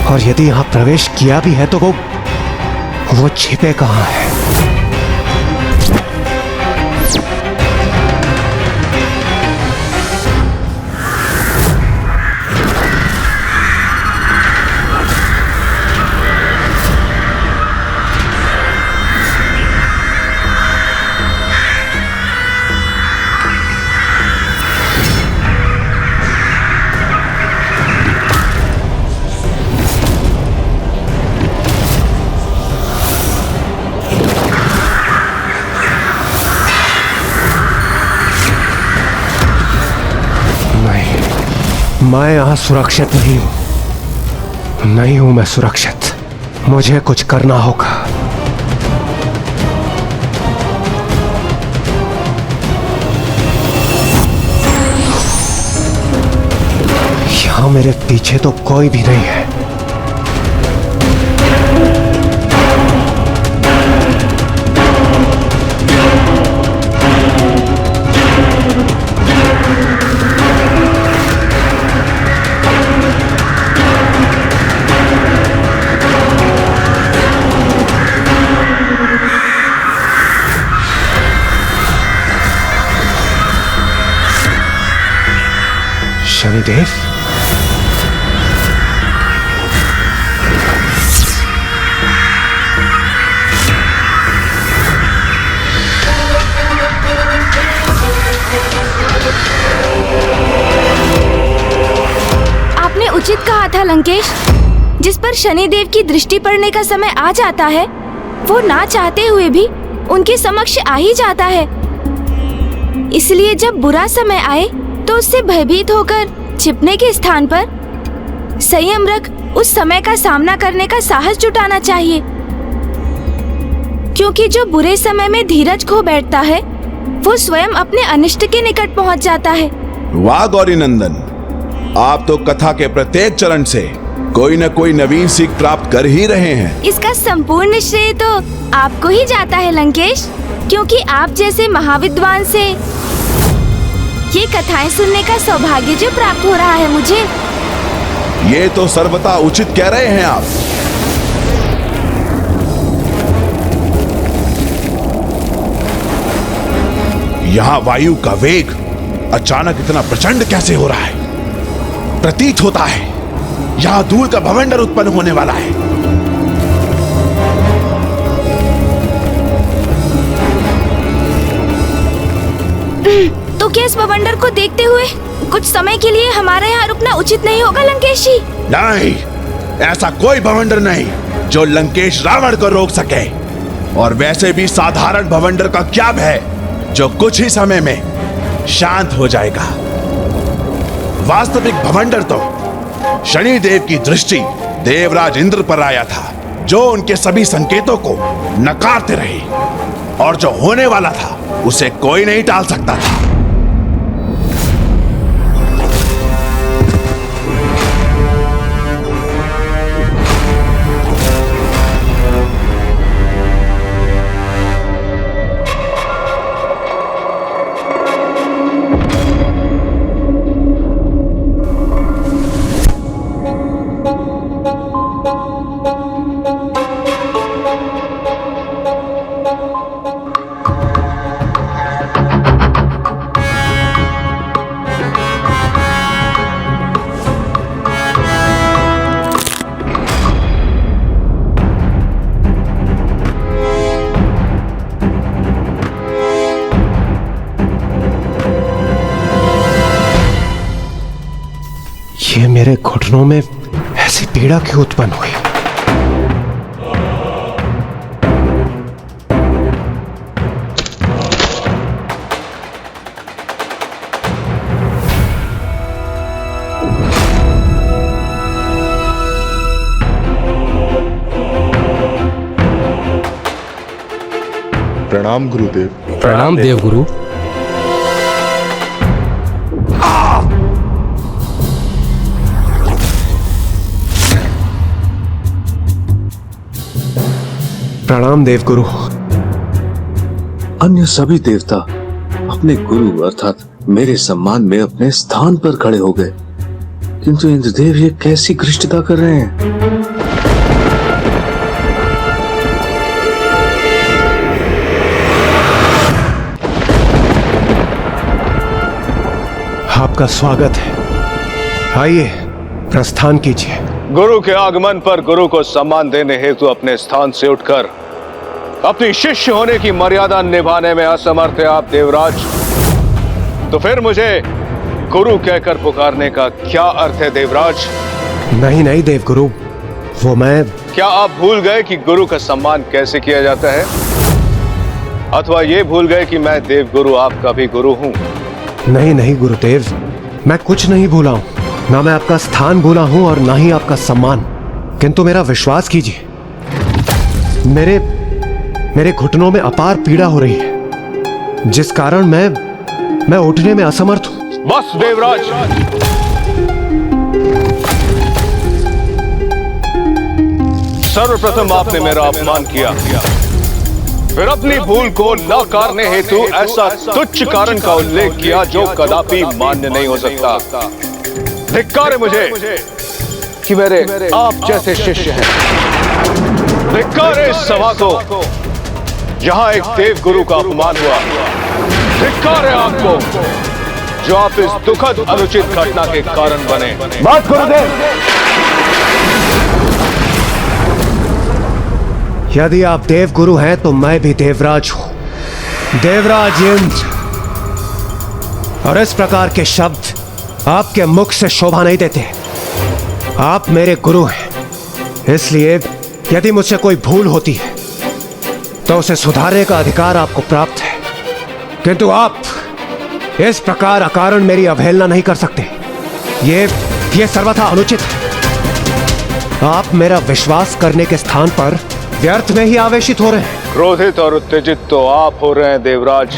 और यदि यहां प्रवेश किया भी है तो वो छिपे कहां है? मैं यहाँ सुरक्षित नहीं हूँ। नहीं हूँ मैं सुरक्षित। मुझे कुछ करना होगा। यहाँ मेरे पीछे तो कोई भी नहीं है। शनिदेव, आपने उचित कहा था लंकेश। जिस पर शनिदेव की दृष्टि पड़ने का समय आ जाता है, वो ना चाहते हुए भी उनके समक्ष आ ही जाता है। इसलिए जब बुरा समय आए तो उससे भयभीत होकर छिपने के स्थान पर संयम रख उस समय का सामना करने का साहस जुटाना चाहिए। क्योंकि जो बुरे समय में धीरज खो बैठता है, वो स्वयं अपने अनिष्ट के निकट पहुंच जाता है। वाह गौरी नंदन, आप तो कथा के प्रत्येक चरण से कोई न कोई नवीन सीख प्राप्त कर ही रहे हैं। इसका संपूर्ण श्रेय तो आपको ही जाता है लंकेश, क्योंकि आप जैसे महाविद्वान से ये कथाएं सुनने का सौभाग्य जो प्राप्त हो रहा है मुझे। ये तो सर्वथा उचित कह रहे हैं आप। यहाँ वायु का वेग अचानक इतना प्रचंड कैसे हो रहा है? प्रतीत होता है यहाँ धूल का भवंडर उत्पन्न होने वाला है। तो क्या इस बवंडर को देखते हुए कुछ समय के लिए हमारे यहाँ रुकना उचित नहीं होगा लंकेश जी? नहीं, ऐसा कोई भवंडर नहीं जो लंकेश रावण को रोक सके। और वैसे भी साधारण भवंडर का क्या भय जो कुछ ही समय में शांत हो जाएगा। वास्तविक भवंडर तो शनिदेव की दृष्टि देवराज इंद्र पर आया था, जो उनके सभी संकेतों को नकारते रहे, और जो होने वाला था उसे कोई नहीं टाल सकता था। ये मेरे घुटनों में ऐसी पीड़ा क्यों उत्पन्न हुई? प्रणाम गुरुदेव। प्रणाम देवगुरु। प्रणाम देवगुरु। अन्य सभी देवता अपने गुरु अर्थात मेरे सम्मान में अपने स्थान पर खड़े हो गए, किंतु इंद्रदेव ये कैसी घृष्टता कर रहे हैं? आपका स्वागत है। आइए प्रस्थान कीजिए। गुरु के आगमन पर गुरु को सम्मान देने हेतु अपने स्थान से उठकर अपनी शिष्य होने की मर्यादा निभाने में असमर्थ है आप देवराज, तो फिर मुझे गुरु कहकर पुकारने का क्या अर्थ है देवराज? नहीं नहीं देवगुरु, वो मैं... क्या आप भूल गए कि गुरु का सम्मान कैसे किया जाता है? अथवा ये भूल गए कि मैं देवगुरु आपका भी गुरु हूं? नहीं नहीं गुरुदेव, मैं कुछ नहीं भूला हूं। ना मैं आपका स्थान भूला हूं और ना ही आपका सम्मान, किंतु मेरा विश्वास कीजिए, मेरे घुटनों में अपार पीड़ा हो रही है, जिस कारण मैं उठने में असमर्थ हूं। बस देवराज, सर्वप्रथम आपने मेरा अपमान किया, फिर अपनी भूल को नकारने हेतु ऐसा तुच्छ कारण का उल्लेख किया जो कदापि मान्य नहीं हो सकता। धिक्कार है मुझे कि मेरे आप जैसे शिष्य हैं। धिक्कार है इस सभा को जहां एक देव गुरु का अपमान हुआ। धिक्कार है आपको जो आप इस दुखद अनुचित घटना के कारण बने। बात गुरुदेव। यदि आप देव गुरु हैं तो मैं भी देवराज हूं, देवराज इंद्र, और इस प्रकार के शब्द आपके मुख से शोभा नहीं देते। आप मेरे गुरु हैं, इसलिए यदि मुझसे कोई भूल होती है तो उसे सुधारने का अधिकार आपको प्राप्त है, किंतु आप इस प्रकार अकारण मेरी अवहेलना नहीं कर सकते। ये सर्वथा अनुचित है। आप मेरा विश्वास करने के स्थान पर व्यर्थ में ही आवेशित हो रहे हैं। क्रोधित और उत्तेजित तो आप हो रहे हैं देवराज।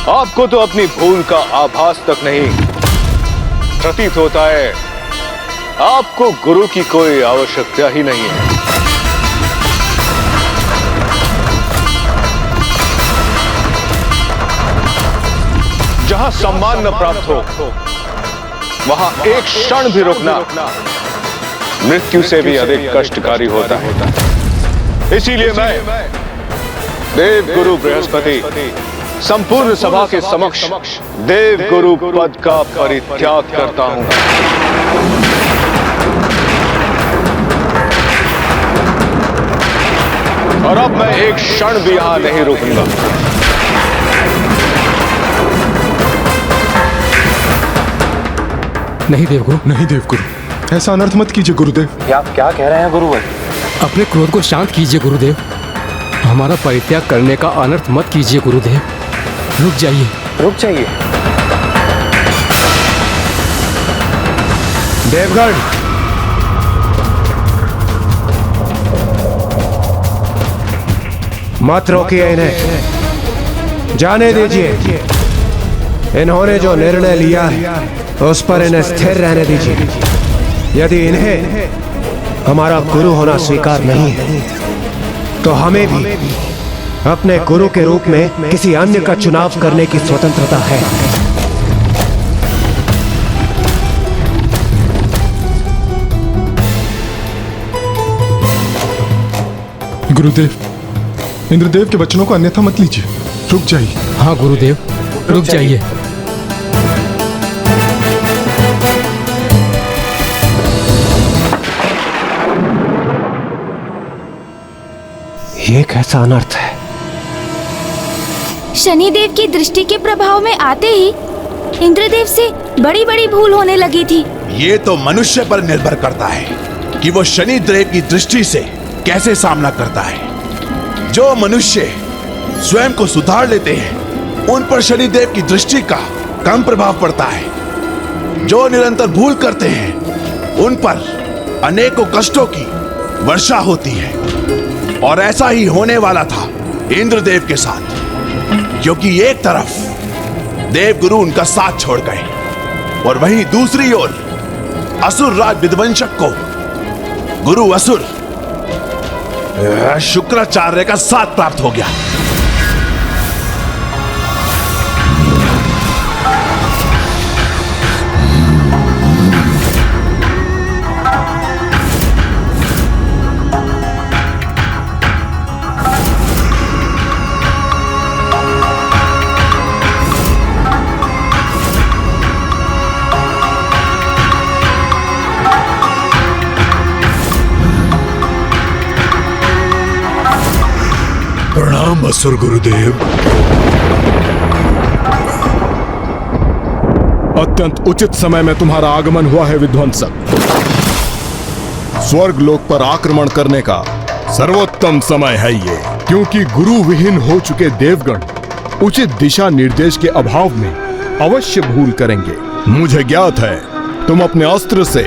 आपको तो अपनी भूल का आभास तक नहीं प्रतीत होता है। आपको गुरु की कोई आवश्यकता ही नहीं है। जहां सम्मान न प्राप्त हो वहां एक क्षण भी रुकना मृत्यु से भी अधिक कष्टकारी होता है। इसीलिए मैं देव गुरु बृहस्पति संपूर्ण सभा के समक्ष देव गुरु पद का परित्याग करता हूं। और अब मैं एक क्षण भी यहां नहीं रुकूंगा। नहीं देवगुरु, नहीं देवगुरु, ऐसा अनर्थ मत कीजिए गुरुदेव। आप क्या कह रहे हैं गुरुवर? अपने क्रोध को शांत कीजिए गुरुदेव। हमारा परित्याग करने का अनर्थ मत कीजिए गुरुदेव। रुक जाइए, रुक जाइए। देवगढ़, मत रोकिए इन्हें, जाने दीजिए। इन्होंने जो निर्णय लिया है उस पर इन्हें स्थिर रहने दीजिए। यदि इन्हें हमारा गुरु होना स्वीकार नहीं है तो हमें भी अपने गुरु के रूप में किसी अन्य का चुनाव करने की स्वतंत्रता है। गुरुदेव, इंद्रदेव के वचनों को अन्यथा मत लीजिए, रुक जाइए। हाँ गुरुदेव, रुक जाइए। ये कैसा अनर्थ है? शनिदेव की दृष्टि के प्रभाव में आते ही इंद्रदेव से बड़ी बड़ी भूल होने लगी थी। ये तो मनुष्य पर निर्भर करता है कि वो शनिदेव की दृष्टि से कैसे सामना करता है। जो मनुष्य स्वयं को सुधार लेते हैं उन पर शनिदेव की दृष्टि का कम प्रभाव पड़ता है। जो निरंतर भूल करते हैं उन पर अनेकों कष्टों की वर्षा होती है। और ऐसा ही होने वाला था इंद्रदेव के साथ, क्योंकि एक तरफ देवगुरु उनका साथ छोड़ गए और वहीं दूसरी ओर असुर राज विध्वंसक को गुरु असुर शुक्राचार्य का साथ प्राप्त हो गया। प्रणाम असुर गुरुदेव। अत्यंत उचित समय में तुम्हारा आगमन हुआ है विध्वंसक। स्वर्ग लोक पर आक्रमण करने का सर्वोत्तम समय है ये, क्योंकि गुरु विहीन हो चुके देवगण उचित दिशा निर्देश के अभाव में अवश्य भूल करेंगे। मुझे ज्ञात है तुम अपने अस्त्र से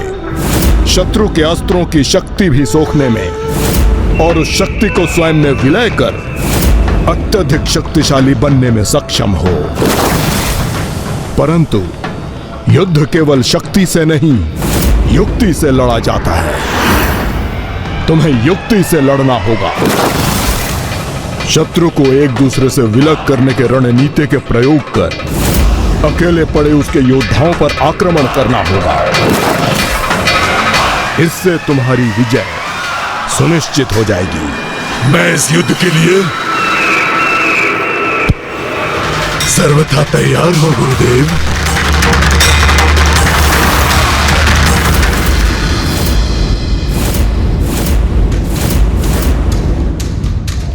शत्रु के अस्त्रों की शक्ति भी सोखने में और उस शक्ति को स्वयं में विलय कर अत्यधिक शक्तिशाली बनने में सक्षम हो। परंतु युद्ध केवल शक्ति से नहीं, युक्ति से लड़ा जाता है। तुम्हें युक्ति से लड़ना होगा। शत्रु को एक दूसरे से विलग करने के रणनीति के प्रयोग कर अकेले पड़े उसके योद्धाओं पर आक्रमण करना होगा। इससे तुम्हारी विजय सुनिश्चित हो जाएगी। मैं इस युद्ध के लिए सर्वथा तैयार हूं गुरुदेव।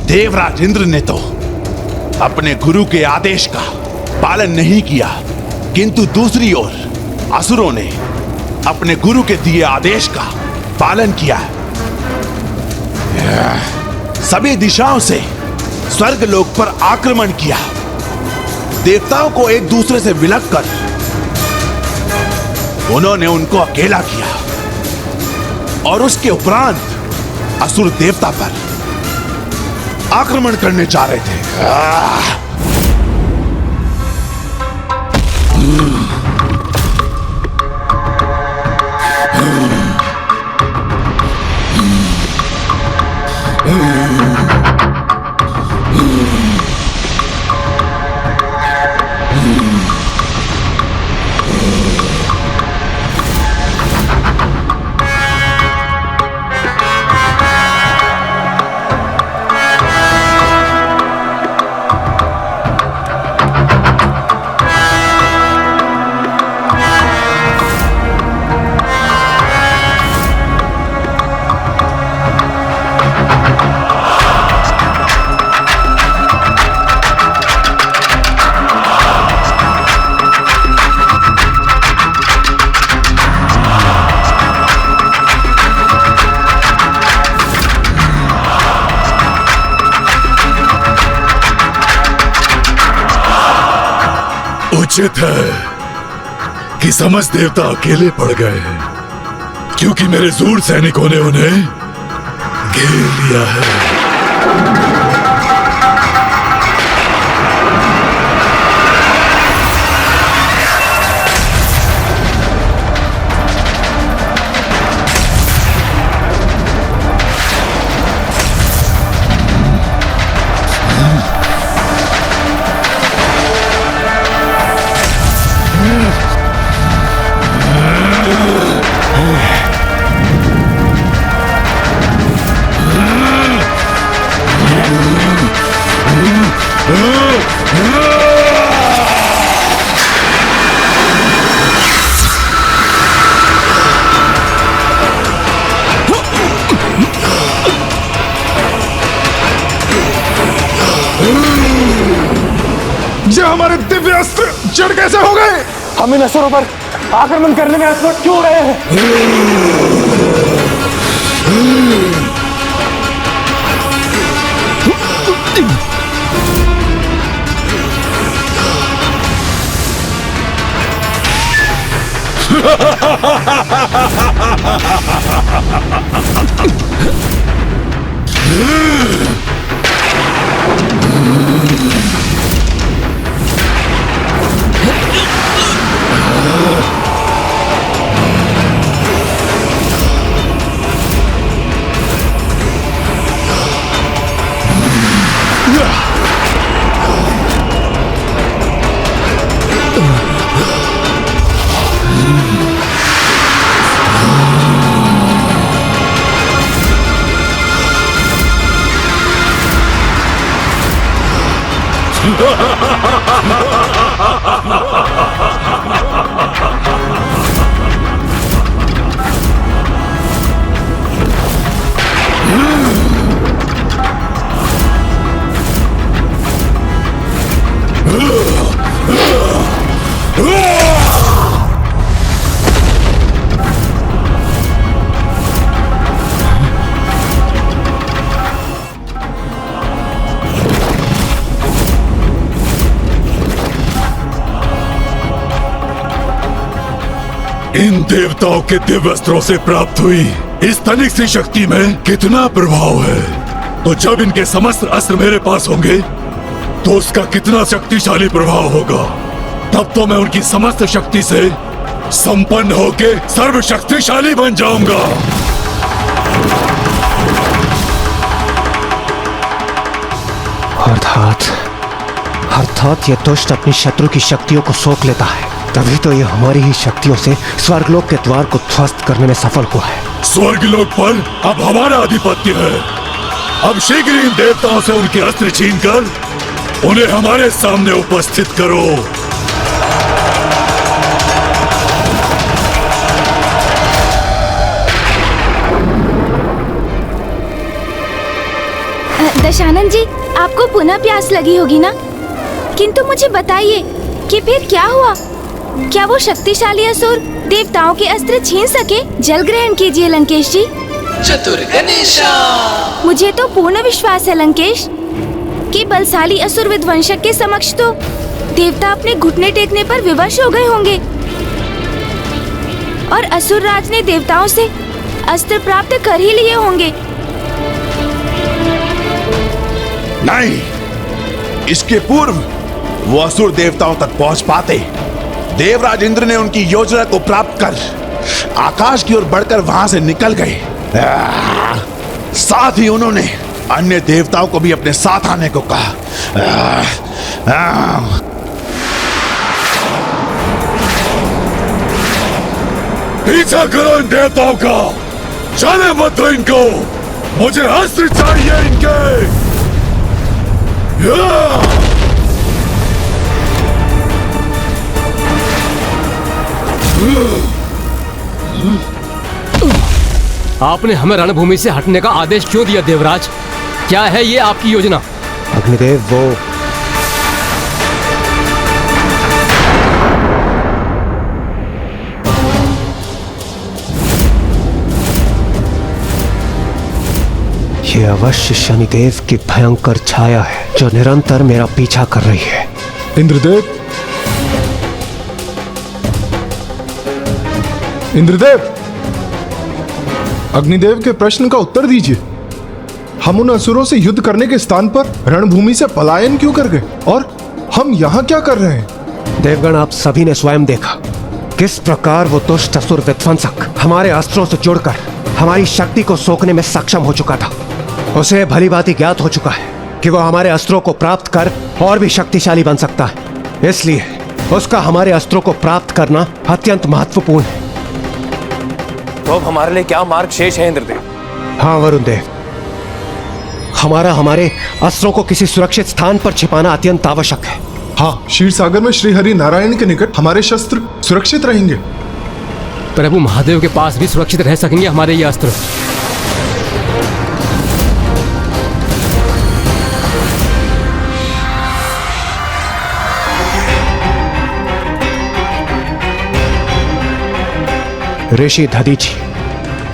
देवराज इंद्र ने तो अपने गुरु के आदेश का पालन नहीं किया, किंतु दूसरी ओर असुरों ने अपने गुरु के दिए आदेश का पालन किया। सभी दिशाओं से स्वर्गलोक पर आक्रमण किया। देवताओं को एक दूसरे से विलग कर उन्होंने उनको अकेला किया और उसके उपरांत असुर देवता पर आक्रमण करने जा रहे थे। उचित है कि समस्त देवता अकेले पड़ गए हैं, क्योंकि मेरे जूर सैनिकों ने उन्हें घेर लिया है। ये हमारे दिव्य अस्त्र जड़ कैसे हो गए? हम इन असुरों पर आक्रमण करने में असमर्थ क्यों रहे हैं? इन देवताओं के दिव्य अस्त्रों से प्राप्त हुई इस तनिक सी शक्ति में कितना प्रभाव है, तो जब इनके समस्त अस्त्र मेरे पास होंगे तो उसका कितना शक्तिशाली प्रभाव होगा। तब तो मैं उनकी समस्त शक्ति से संपन्न होके सर्वशक्तिशाली बन जाऊंगा। अर्थात ये दुष्ट अपनी शत्रु की शक्तियों को सोख लेता है, तभी तो ये हमारी ही शक्तियों से स्वर्गलोक के द्वार को ध्वस्त करने में सफल हुआ है। स्वर्गलोक पर अब हमारा आधिपत्य है। अब शीघ्र इन देवताओं से उनके अस्त्र छीनकर उन्हें हमारे सामने उपस्थित करो। दशानन जी, आपको पुनः प्यास लगी होगी ना? किंतु मुझे बताइए कि फिर क्या हुआ? क्या वो शक्तिशाली असुर देवताओं के अस्त्र छीन सके? जल ग्रहण कीजिए लंकेश जी। चतुर गणेशा। मुझे तो पूर्ण विश्वास है लंकेश कि बलशाली असुर विध्वंसक के समक्ष तो देवता अपने घुटने टेकने पर विवश हो गए होंगे और असुर राज ने देवताओं से अस्त्र प्राप्त कर ही लिए होंगे। नहीं, इसके पूर्व वो असुर देवताओं तक पहुंच पाते, देवराज इंद्र ने उनकी योजना को प्राप्त कर आकाश की ओर बढ़कर वहां से निकल गए। साथ ही उन्होंने अन्य देवताओं को भी अपने साथ आने को कहा। पीछा करो इन देवताओं का, जाने मत दो इनको, मुझे अस्त्र चाहिए इनके। आपने हमें रणभूमि से हटने का आदेश क्यों दिया देवराज? क्या है ये आपकी योजना? अग्निदेव, वो ये अवश्य शनिदेव की भयंकर छाया है जो निरंतर मेरा पीछा कर रही है। इंद्रदेव, इंद्रदेव, अग्निदेव के प्रश्न का उत्तर दीजिए। हम उन असुरों से युद्ध करने के स्थान पर रणभूमि से पलायन क्यों कर गए और हम यहाँ क्या कर रहे हैं? देवगण, आप सभी ने स्वयं देखा किस प्रकार वो दुष्ट असुर विध्वंसक हमारे अस्त्रों से जुड़कर हमारी शक्ति को सोखने में सक्षम हो चुका था। उसे भली भांति ज्ञात हो चुका है कि वो हमारे अस्त्रों को प्राप्त कर और भी शक्तिशाली बन सकता है, इसलिए उसका हमारे अस्त्रों को प्राप्त करना अत्यंत महत्वपूर्ण है। तो अब हमारे लिए क्या मार्ग शेष है इंद्रदेव? हाँ वरुण देव, हमारे अस्त्रों को किसी सुरक्षित स्थान पर छिपाना अत्यंत आवश्यक है। हाँ, क्षीर सागर में श्री हरि नारायण के निकट हमारे शस्त्र सुरक्षित रहेंगे। प्रभु महादेव के पास भी सुरक्षित रह सकेंगे हमारे ये अस्त्र। ऋषि दधीचि,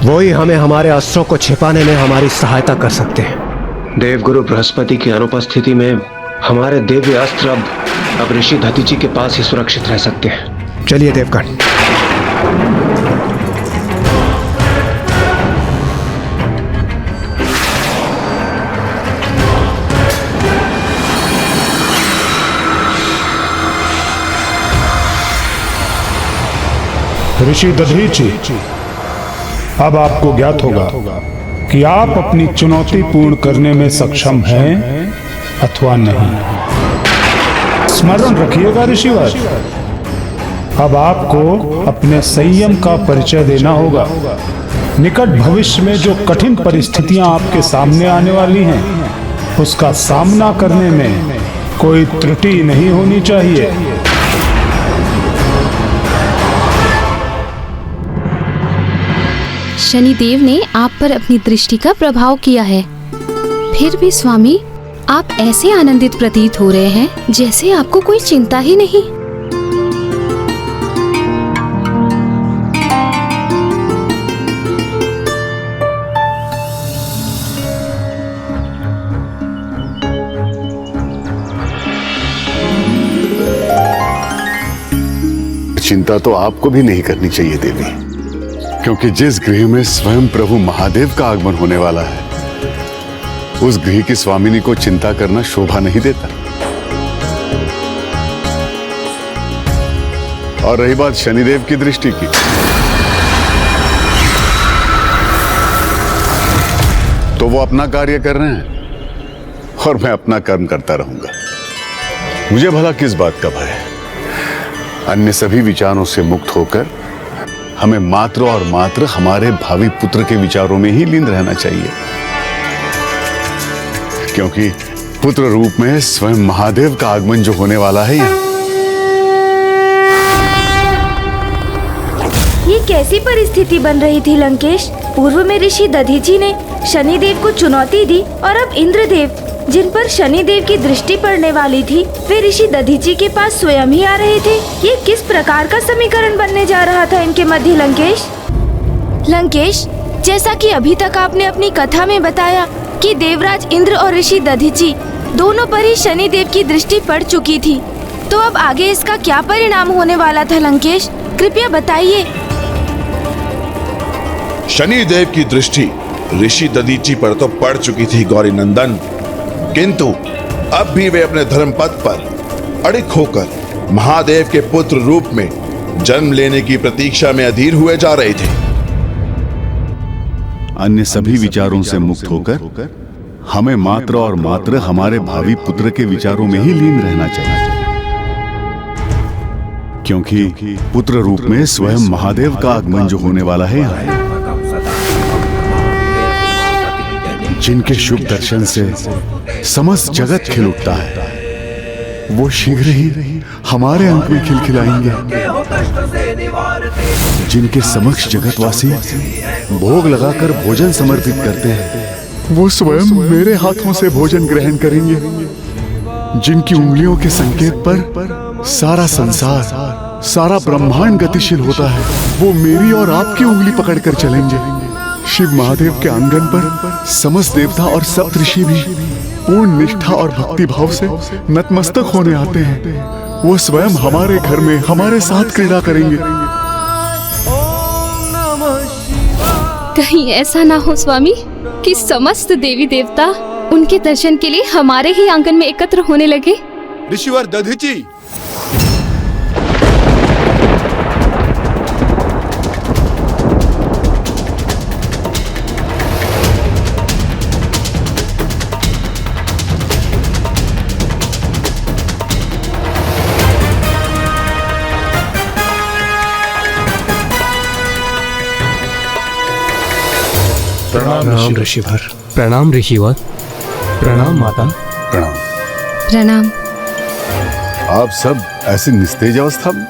वो ही हमें हमारे अस्त्रों को छिपाने में हमारी सहायता कर सकते हैं। देवगुरु बृहस्पति की अनुपस्थिति में हमारे दिव्य अस्त्र अब ऋषि दधीचि के पास ही सुरक्षित रह सकते हैं। चलिए देवगण। ऋषि दधीचि, अब आपको ज्ञात होगा कि आप अपनी चुनौती पूर्ण करने में सक्षम हैं अथवा नहीं। स्मरण रखिएगा ऋषिवर, अब आपको अपने संयम का परिचय देना होगा। निकट भविष्य में जो कठिन परिस्थितियां आपके सामने आने वाली हैं, उसका सामना करने में कोई त्रुटि नहीं होनी चाहिए। शनिदेव ने आप पर अपनी दृष्टि का प्रभाव किया है, फिर भी स्वामी आप ऐसे आनंदित प्रतीत हो रहे हैं जैसे आपको कोई चिंता ही नहीं। चिंता तो आपको भी नहीं करनी चाहिए देवी, क्योंकि जिस गृह में स्वयं प्रभु महादेव का आगमन होने वाला है, उस गृह की स्वामिनी को चिंता करना शोभा नहीं देता। और रही बात शनिदेव की दृष्टि की, तो वो अपना कार्य कर रहे हैं और मैं अपना कर्म करता रहूंगा। मुझे भला किस बात का भय है? अन्य सभी विचारों से मुक्त होकर हमें मात्र और मात्र हमारे भावी पुत्र के विचारों में ही लीन रहना चाहिए, क्योंकि पुत्र रूप में स्वयं महादेव का आगमन जो होने वाला है यहाँ। ये कैसी परिस्थिति बन रही थी लंकेश? पूर्व में ऋषि दधीची ने शनिदेव को चुनौती दी और अब इंद्रदेव, जिन पर शनिदेव की दृष्टि पड़ने वाली थी, वे ऋषि दधीची के पास स्वयं ही आ रहे थे। ये किस प्रकार का समीकरण बनने जा रहा था इनके मध्य लंकेश? लंकेश, जैसा कि अभी तक आपने अपनी कथा में बताया कि देवराज इंद्र और ऋषि दधीची दोनों पर ही शनिदेव की दृष्टि पड़ चुकी थी, तो अब आगे इसका क्या परिणाम होने वाला था लंकेश? कृपया बताइए। शनिदेव की दृष्टि ऋषि दधीची पर तो पड़ चुकी थी गौरी नंदन, किंतु अब भी वे अपने धर्म पथ पर अड़िग होकर महादेव के पुत्र रूप में जन्म लेने की प्रतीक्षा में अधीर हुए जा रहे थे। अन्य सभी विचारों से मुक्त होकर हमें मात्र और मात्र हमारे भावी पुत्र के विचारों में ही लीन रहना चाहिए, क्योंकि पुत्र रूप में स्वयं महादेव का आगमन जो होने वाला है, जिनके शुभ दर्शन से समस्त जगत खिल उठता है, वो शीघ्र ही हमारे अंक में खिलखिलाएंगे। जिनके समक्ष जगतवासी भोग लगाकर भोजन समर्पित करते हैं, वो स्वयं मेरे हाथों से भोजन ग्रहण करेंगे। जिनकी उंगलियों के संकेत पर सारा संसार, सारा ब्रह्मांड गतिशील होता है, वो मेरी और आपकी उंगली पकड़कर चलेंगे। शिव महादेव के आंगन पर समस्त देवता और सप्तऋषि भी पूर्ण निष्ठा और भक्ति भाव से नतमस्तक होने आते हैं। वो स्वयं हमारे घर में हमारे साथ क्रीड़ा करेंगे। कहीं ऐसा ना हो स्वामी कि समस्त देवी देवता उनके दर्शन के लिए हमारे ही आंगन में एकत्र होने लगे। ऋषिवर दधीची, प्रणाम ऋषिवर। प्रणाम ऋषिवर। प्रणाम माता। प्रणाम। प्रणाम। आप सब ऐसे निस्तेज अवस्था में?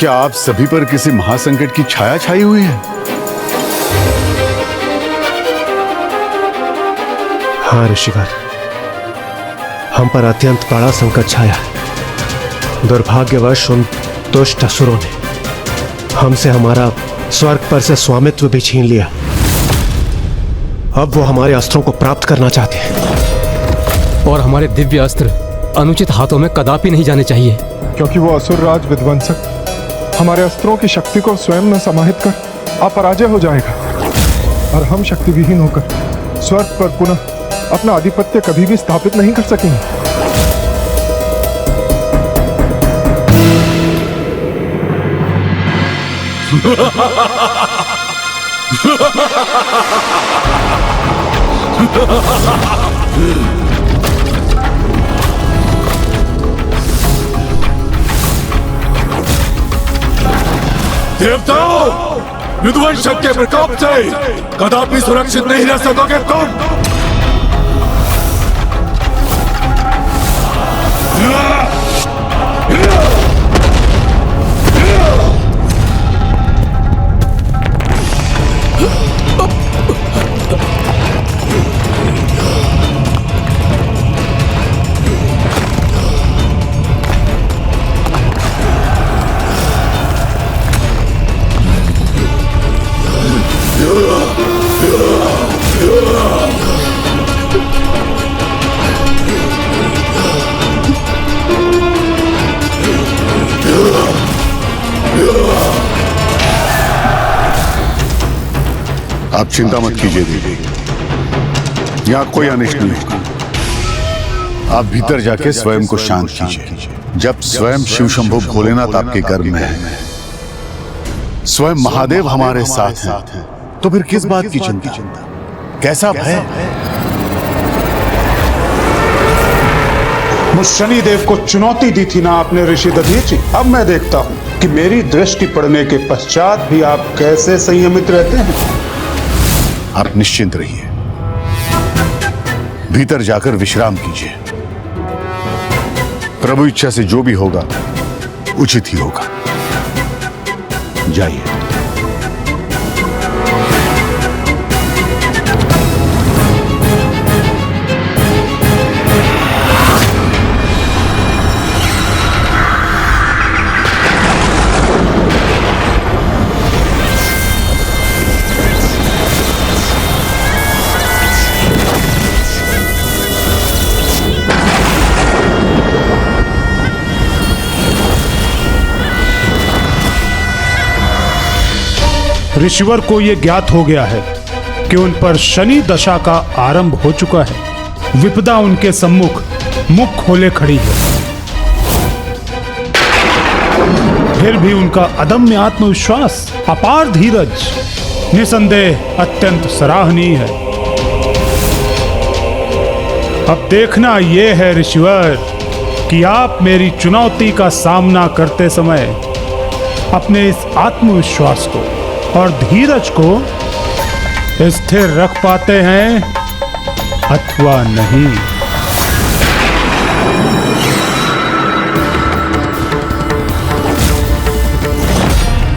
क्या आप सभी पर किसी महासंकट की छाया छाई हुई है? हाँ ऋषिवर, हम पर अत्यंत बड़ा संकट छाया है। दुर्भाग्यवश उन दुष्ट असुरों ने हमसे हमारा स्वर्ग पर से स्वामित्व भी छीन लिया। अब वो हमारे अस्त्रों को प्राप्त करना चाहते हैं और हमारे दिव्य अस्त्र अनुचित हाथों में कदापि नहीं जाने चाहिए, क्योंकि वो असुर राज विध्वंसक हमारे अस्त्रों की शक्ति को स्वयं न समाहित कर अपराजय हो जाएगा और हम शक्ति विहीन होकर स्वर्ग पर पुनः अपना आधिपत्य कभी भी स्थापित नहीं कर सकेंगे। देवताओं, विध्वंसक के प्रकोप से कदापि सुरक्षित नहीं रह सकोगे तुम। आप चिंता मत कीजिए देवी, यहाँ कोई अनिष्ट नहीं होगा। आप भीतर जाके स्वयं को शांत कीजिए। जब स्वयं शिव शंभु भोलेनाथ आपके गर्भ में है, स्वयं महादेव हमारे साथ हैं, तो फिर किस बात की चिंता, कैसा भय? मुझ शनिदेव को चुनौती दी थी ना आपने ऋषि दधीचि। अब मैं देखता हूं कि मेरी दृष्टि पड़ने के पश्चात भी आप कैसे संयमित रहते हैं। आप निश्चिंत रहिए, भीतर जाकर विश्राम कीजिए। प्रभु इच्छा से जो भी होगा उचित ही होगा। जाइए। ऋषिवर को यह ज्ञात हो गया है कि उन पर शनि दशा का आरंभ हो चुका है। विपदा उनके सम्मुख मुख खोले खड़ी है, फिर भी उनका अदम्य आत्मविश्वास, अपार धीरज निसंदेह अत्यंत सराहनीय है। अब देखना यह है ऋषिवर कि आप मेरी चुनौती का सामना करते समय अपने इस आत्मविश्वास को और धीरज को स्थिर रख पाते हैं अथवा नहीं।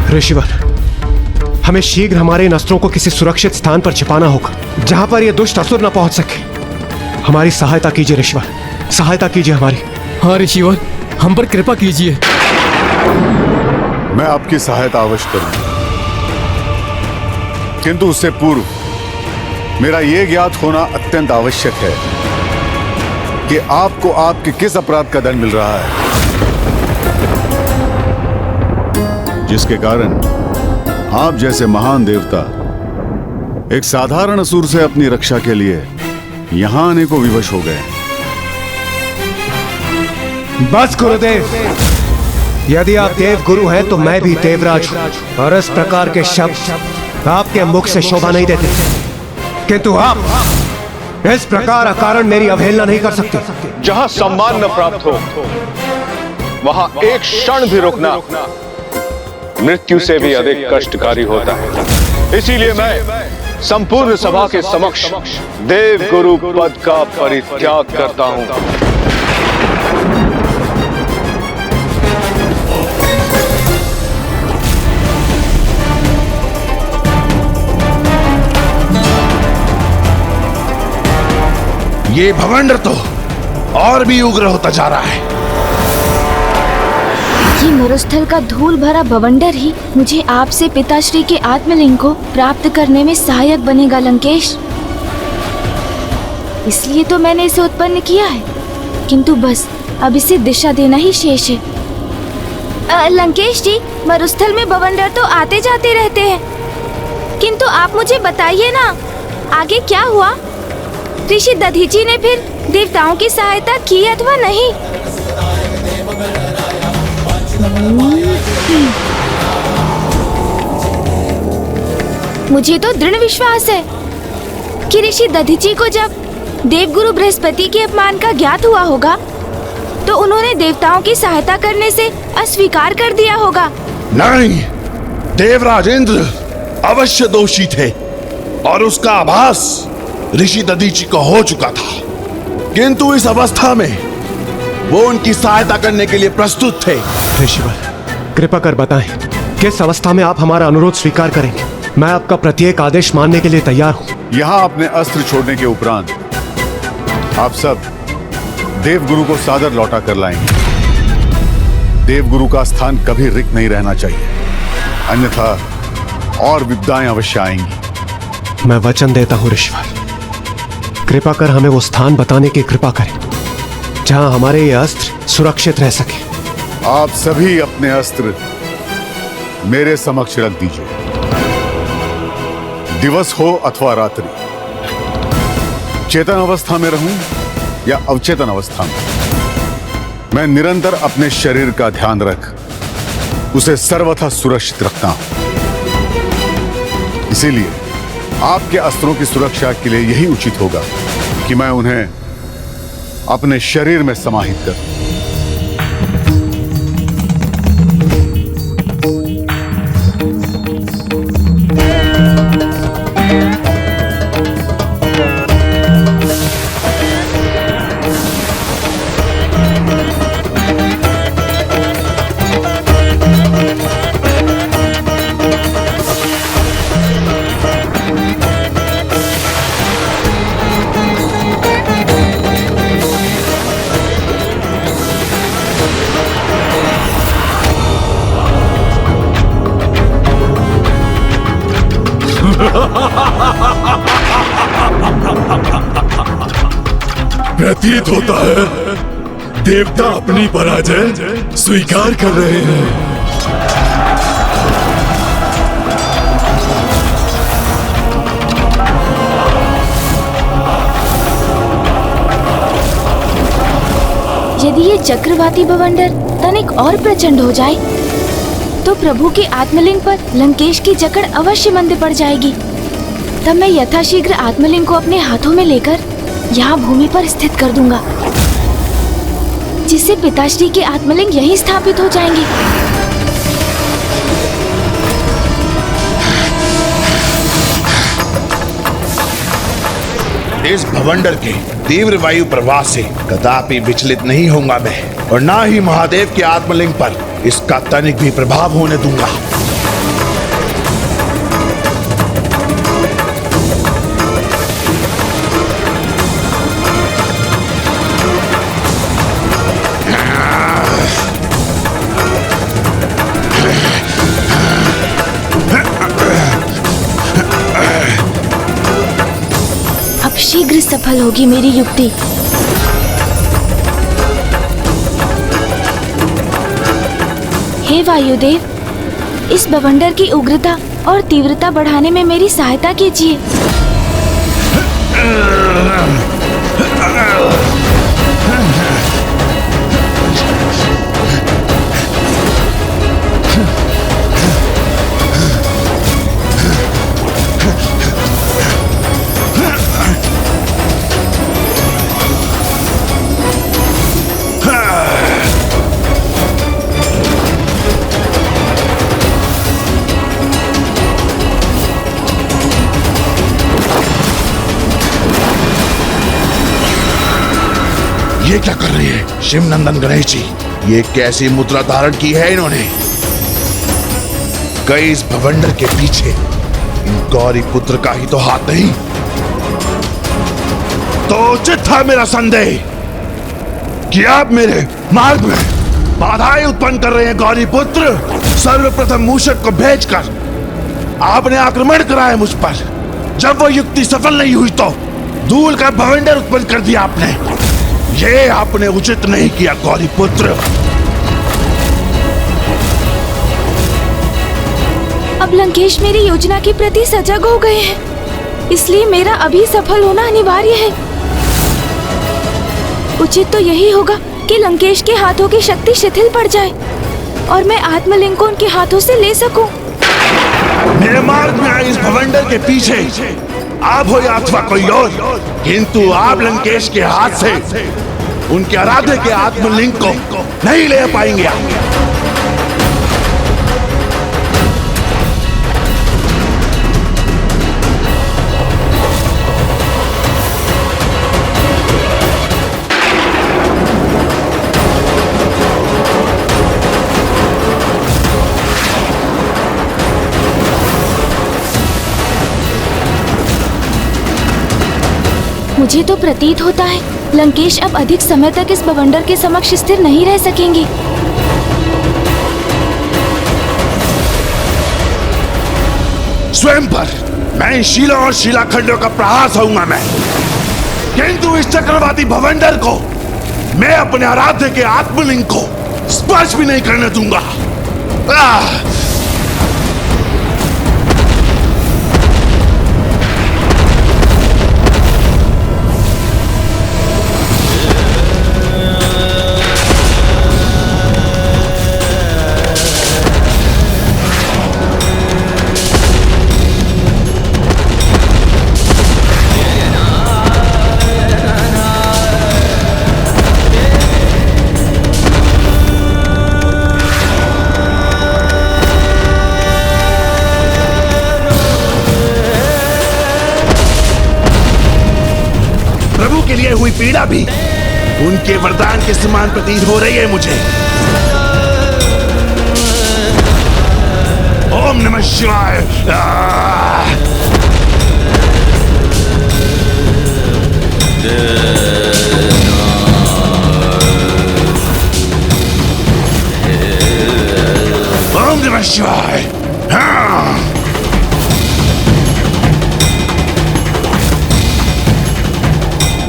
ऋषिवर, हमें शीघ्र हमारे इन अस्त्रों को किसी सुरक्षित स्थान पर छिपाना होगा, जहां पर यह दुष्ट असुर न पहुंच सके। हमारी सहायता कीजिए ऋषिवर, सहायता कीजिए हमारी। हाँ ऋषिवर, हम पर कृपा कीजिए। मैं आपकी सहायता अवश्य करूंगा, किंतु उससे पूर्व मेरा यह ज्ञात होना अत्यंत आवश्यक है कि आपको आपके किस अपराध का दंड मिल रहा है, जिसके कारण आप जैसे महान देवता एक साधारण असुर से अपनी रक्षा के लिए यहां आने को विवश हो गए। बस गुरुदेव, यदि आप देव गुरु हैं तो मैं भी देवराज हूं, और इस प्रकार के शब्द आपके मुख से शोभा नहीं देते, किंतु आप इस प्रकार अकारण मेरी अवहेलना नहीं कर सकते। जहां सम्मान न प्राप्त हो वहां एक क्षण भी रुकना मृत्यु से भी अधिक कष्टकारी होता है। इसीलिए मैं संपूर्ण सभा के समक्ष देव गुरु पद का परित्याग करता हूं। ये भवंडर तो और भी उग्र होता जा रहा है। ये मरुस्थल का धूल भरा बवंडर ही मुझे आपसे पिताश्री के आत्मलिंग को प्राप्त करने में सहायक बनेगा लंकेश। इसलिए तो मैंने इसे उत्पन्न किया है, किंतु बस अब इसे दिशा देना ही शेष है। लंकेश जी, मरुस्थल में बवंडर तो आते जाते रहते हैं, किंतु आप मुझे बताइए ना आगे क्या हुआ? ऋषि दधीचि ने फिर देवताओं की सहायता की अथवा नहीं? मुझे तो दृढ़ विश्वास है कि ऋषि दधीचि को जब देवगुरु बृहस्पति के अपमान का ज्ञात हुआ होगा तो उन्होंने देवताओं की सहायता करने से अस्वीकार कर दिया होगा। नहीं, देवराज इंद्र अवश्य दोषी थे और उसका आभास ऋषि दधीचि को हो चुका था, किंतु इस अवस्था में वो उनकी सहायता करने के लिए प्रस्तुत थे। ऋषिवर, कृपा कर बताएं किस अवस्था में आप हमारा अनुरोध स्वीकार करेंगे। मैं आपका प्रत्येक आदेश मानने के लिए तैयार हूं। यहां अपने अस्त्र छोड़ने के उपरांत आप सब देवगुरु को सादर लौटा कर लाएंगे। देवगुरु का स्थान कभी रिक्त नहीं रहना चाहिए, अन्यथा और विपदाएं अवश्य आएंगी। मैं वचन देता हूं ऋषिवर, कृपा कर हमें वो स्थान बताने की कृपा करें जहां हमारे ये अस्त्र सुरक्षित रह सके। आप सभी अपने अस्त्र मेरे समक्ष रख दीजिए। दिवस हो अथवा रात्रि, चेतन अवस्था में रहूं या अवचेतन अवस्था में, मैं निरंतर अपने शरीर का ध्यान रख उसे सर्वथा सुरक्षित रखता हूं। इसीलिए आपके अस्त्रों की सुरक्षा के लिए यही उचित होगा कि मैं उन्हें अपने शरीर में समाहित करूं। प्रतीत होता है देवता अपनी पराजय स्वीकार कर रहे हैं। यदि ये चक्रवाती बवंडर तनिक और प्रचंड हो जाए तो प्रभु के आत्मलिंग पर लंकेश की जकड़ अवश्य मंद पड़ जाएगी। तब मैं यथाशीघ्र आत्मलिंग को अपने हाथों में लेकर यहाँ भूमि पर स्थित कर दूंगा, जिससे पिताश्री के आत्मलिंग यहीं स्थापित हो जाएंगे। इस भवंडर के तीव्र वायु प्रवाह से कदापि विचलित नहीं होऊंगा मैं, और ना ही महादेव के आत्मलिंग पर इसका तनिक भी प्रभाव होने दूंगा। अब शीघ्र सफल होगी मेरी युक्ति। हे वायुदेव, इस बवंडर की उग्रता और तीव्रता बढ़ाने में मेरी सहायता कीजिए। ये क्या कर रही है शिवनंदन गणेश जी? ये कैसी मुद्रा धारण की है इन्होंने? कई इस भवंडर के पीछे इन गौरी पुत्र का ही तो हाथ नहीं? तो उचित था मेरा संदेह कि आप मेरे मार्ग में बाधाएं उत्पन्न कर रहे हैं। गौरी पुत्र, सर्वप्रथम मूषक को भेजकर आपने आक्रमण कराया मुझ पर। जब वो युक्ति सफल नहीं हुई तो धूल का भवंडर उत्पन्न कर दिया आपने। ये आपने उचित नहीं किया गौरी पुत्र। अब लंकेश मेरी योजना के प्रति सजग हो गए हैं, इसलिए मेरा अभी सफल होना अनिवार्य है। उचित तो यही होगा कि लंकेश के हाथों की शक्ति शिथिल पड़ जाए और मैं आत्मलिंग को उनके हाथों से ले सकूं। मेरे मार्ग में आए इस भवंडर के पीछे आप हो या अथवा कोई और, किंतु आप लंकेश के हाथ से उनके आराध्य के आत्मलिंग को नहीं ले पाएंगे। मुझे तो प्रतीत होता है लंकेश अब अधिक समय तक इस बवंडर के समक्ष स्थिर नहीं रह सकेंगे। स्वयं पर मैं शीला और शिलाखंडों का प्रहार होऊंगा मैं, किंतु इस चक्रवाती भवंडर को मैं अपने आराध्य के आत्मलिंग को स्पर्श भी नहीं करने दूंगा। लिए हुई पीड़ा भी उनके वरदान के समान प्रतीत हो रही है मुझे। ओम नमः शिवाय। ओम नमः शिवाय।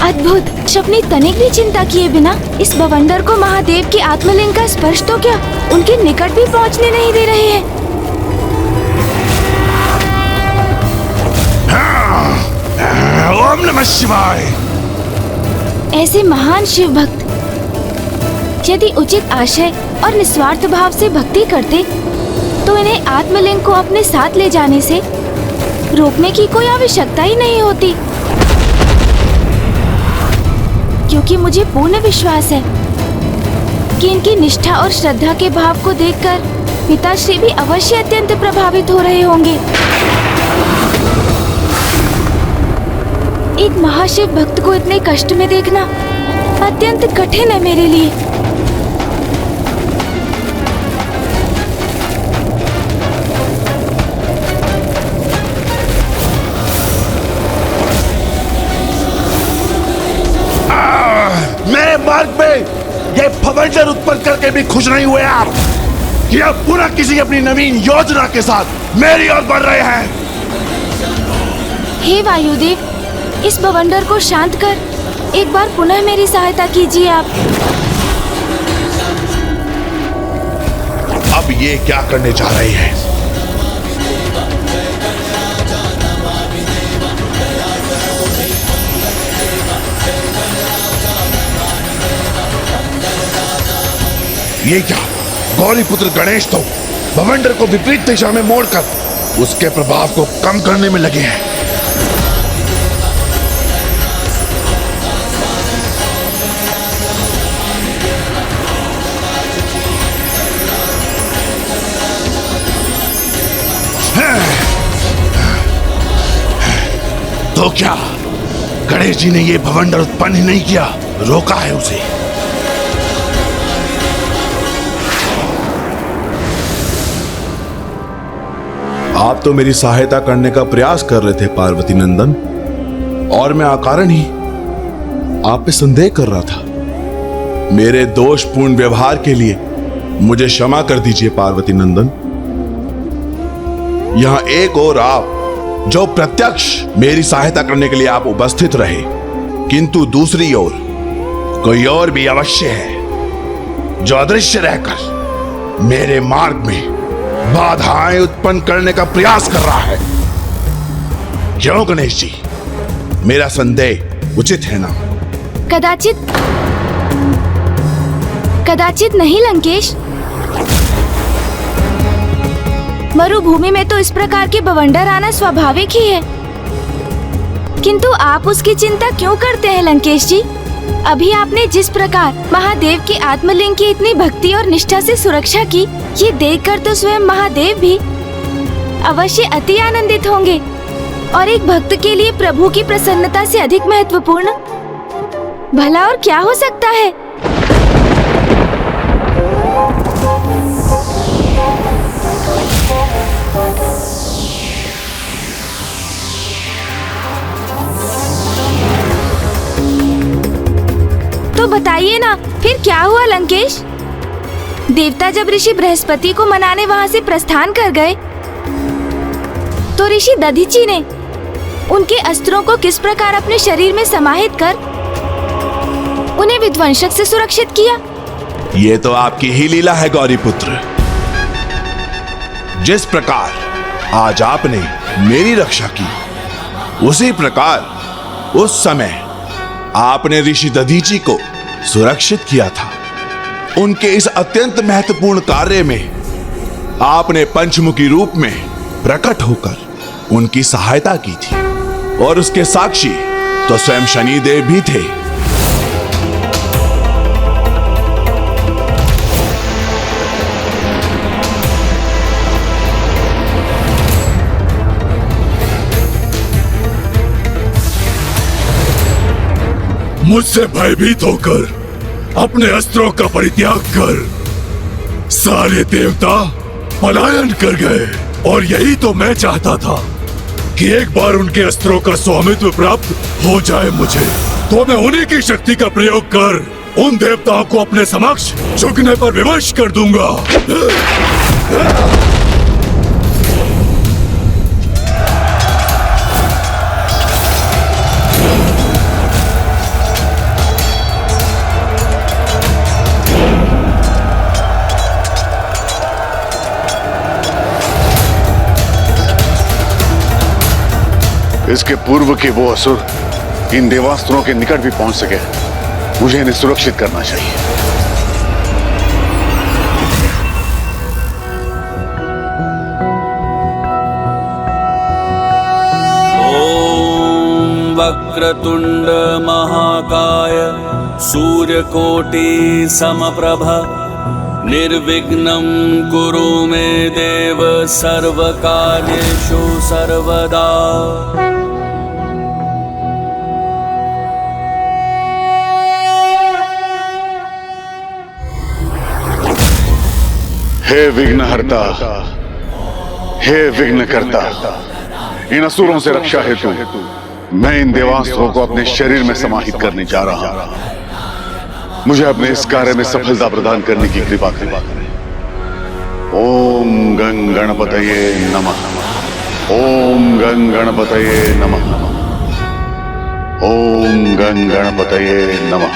अद्भुत। अपनी तनिक भी चिंता किए बिना इस बवंडर को महादेव की आत्मलिंग का स्पर्श तो क्या उनके निकट भी पहुंचने नहीं दे रहे हैं। ओम नमः शिवाय। ऐसे महान शिव भक्त यदि उचित आशय और निस्वार्थ भाव से भक्ति करते तो इन्हें आत्मलिंग को अपने साथ ले जाने से रोकने की कोई आवश्यकता ही नहीं होती, क्योंकि मुझे पूर्ण विश्वास है कि इनकी निष्ठा और श्रद्धा के भाव को देखकर पिताश्री भी अवश्य अत्यंत प्रभावित हो रहे होंगे। एक महाशिव भक्त को इतने कष्ट में देखना अत्यंत कठिन है मेरे लिए। मेरे मार्ग पे ये भवंडर उत्पन्न करके भी खुश नहीं हुए आप कि अब पुनः किसी अपनी नवीन योजना के साथ मेरी ओर बढ़ रहे हैं। हे वायुदेव, इस बवंडर को शांत कर एक बार पुनः मेरी सहायता कीजिए आप। अब ये क्या करने जा रहे हैं? ये क्या? गौरीपुत्र गणेश तो भवंडर को विपरीत दिशा में मोड़कर उसके प्रभाव को कम करने में लगे हैं। तो क्या गणेश जी ने ये भवंडर उत्पन्न ही नहीं किया, रोका है उसे। आप तो मेरी सहायता करने का प्रयास कर रहे थे पार्वती नंदन, और मैं अकारण ही आप पे संदेह कर रहा था। मेरे दोषपूर्ण व्यवहार के लिए मुझे क्षमा कर दीजिए पार्वती नंदन। यहां एक और आप जो प्रत्यक्ष मेरी सहायता करने के लिए आप उपस्थित रहे, किंतु दूसरी ओर कोई और भी अवश्य है जो अदृश्य रहकर मेरे मार्ग में बाधाएं उत्पन्न करने का प्रयास कर रहा है। क्यों गणेश जी, मेरा संदेह उचित है ना? कदाचित नहीं लंकेश। मरुभूमि में तो इस प्रकार के बवंडर आना स्वाभाविक ही है, किंतु आप उसकी चिंता क्यों करते हैं लंकेश जी? अभी आपने जिस प्रकार महादेव की आत्मलिंग की इतनी भक्ति और निष्ठा से सुरक्षा की, ये देखकर तो स्वयं महादेव भी अवश्य अति आनंदित होंगे। और एक भक्त के लिए प्रभु की प्रसन्नता से अधिक महत्वपूर्ण भला और क्या हो सकता है? तो बताइए ना, फिर क्या हुआ लंकेश? देवता जब ऋषि बृहस्पति को मनाने वहां से प्रस्थान कर गए, तो ऋषि दधीचि ने उनके अस्त्रों को किस प्रकार अपने शरीर में समाहित कर उन्हें विध्वंसक से सुरक्षित किया? ये तो आपकी ही लीला है गौरीपुत्र। जिस प्रकार आज आपने मेरी रक्षा की, उसी प्रकार उस समय आपने ऋषि दधीचि को सुरक्षित किया था। उनके इस अत्यंत महत्वपूर्ण कार्य में आपने पंचमुखी रूप में प्रकट होकर उनकी सहायता की थी, और उसके साक्षी तो स्वयं शनिदेव भी थे। मुझसे भयभीत होकर अपने अस्त्रों का परित्याग कर सारे देवता पलायन कर गए। और यही तो मैं चाहता था कि एक बार उनके अस्त्रों का स्वामित्व प्राप्त हो जाए मुझे, तो मैं उन्हीं की शक्ति का प्रयोग कर उन देवताओं को अपने समक्ष झुकने पर विवश कर दूंगा। इसके पूर्व के वो असुर इन देवास्त्रों के निकट भी पहुंच सके, मुझे इन्हें सुरक्षित करना चाहिए। ओम वक्रतुंड महाकाय सूर्यकोटि समप्रभ निर्विघ्नं कुरु मे देव सर्वकार्येषु सर्वदा। हे विघ्नहर्ता, हे विघ्नकर्ता, इन असुरों से रक्षा हेतु मैं इन देवास्त्रों को अपने शरीर में समाहित करने जा रहा हूं। मुझे अपने इस कार्य में सफलता प्रदान करने की कृपा करें। ओम गं गणपतये नमः। ओम गं गणपतये नमः। ओम गं गणपतये नमः।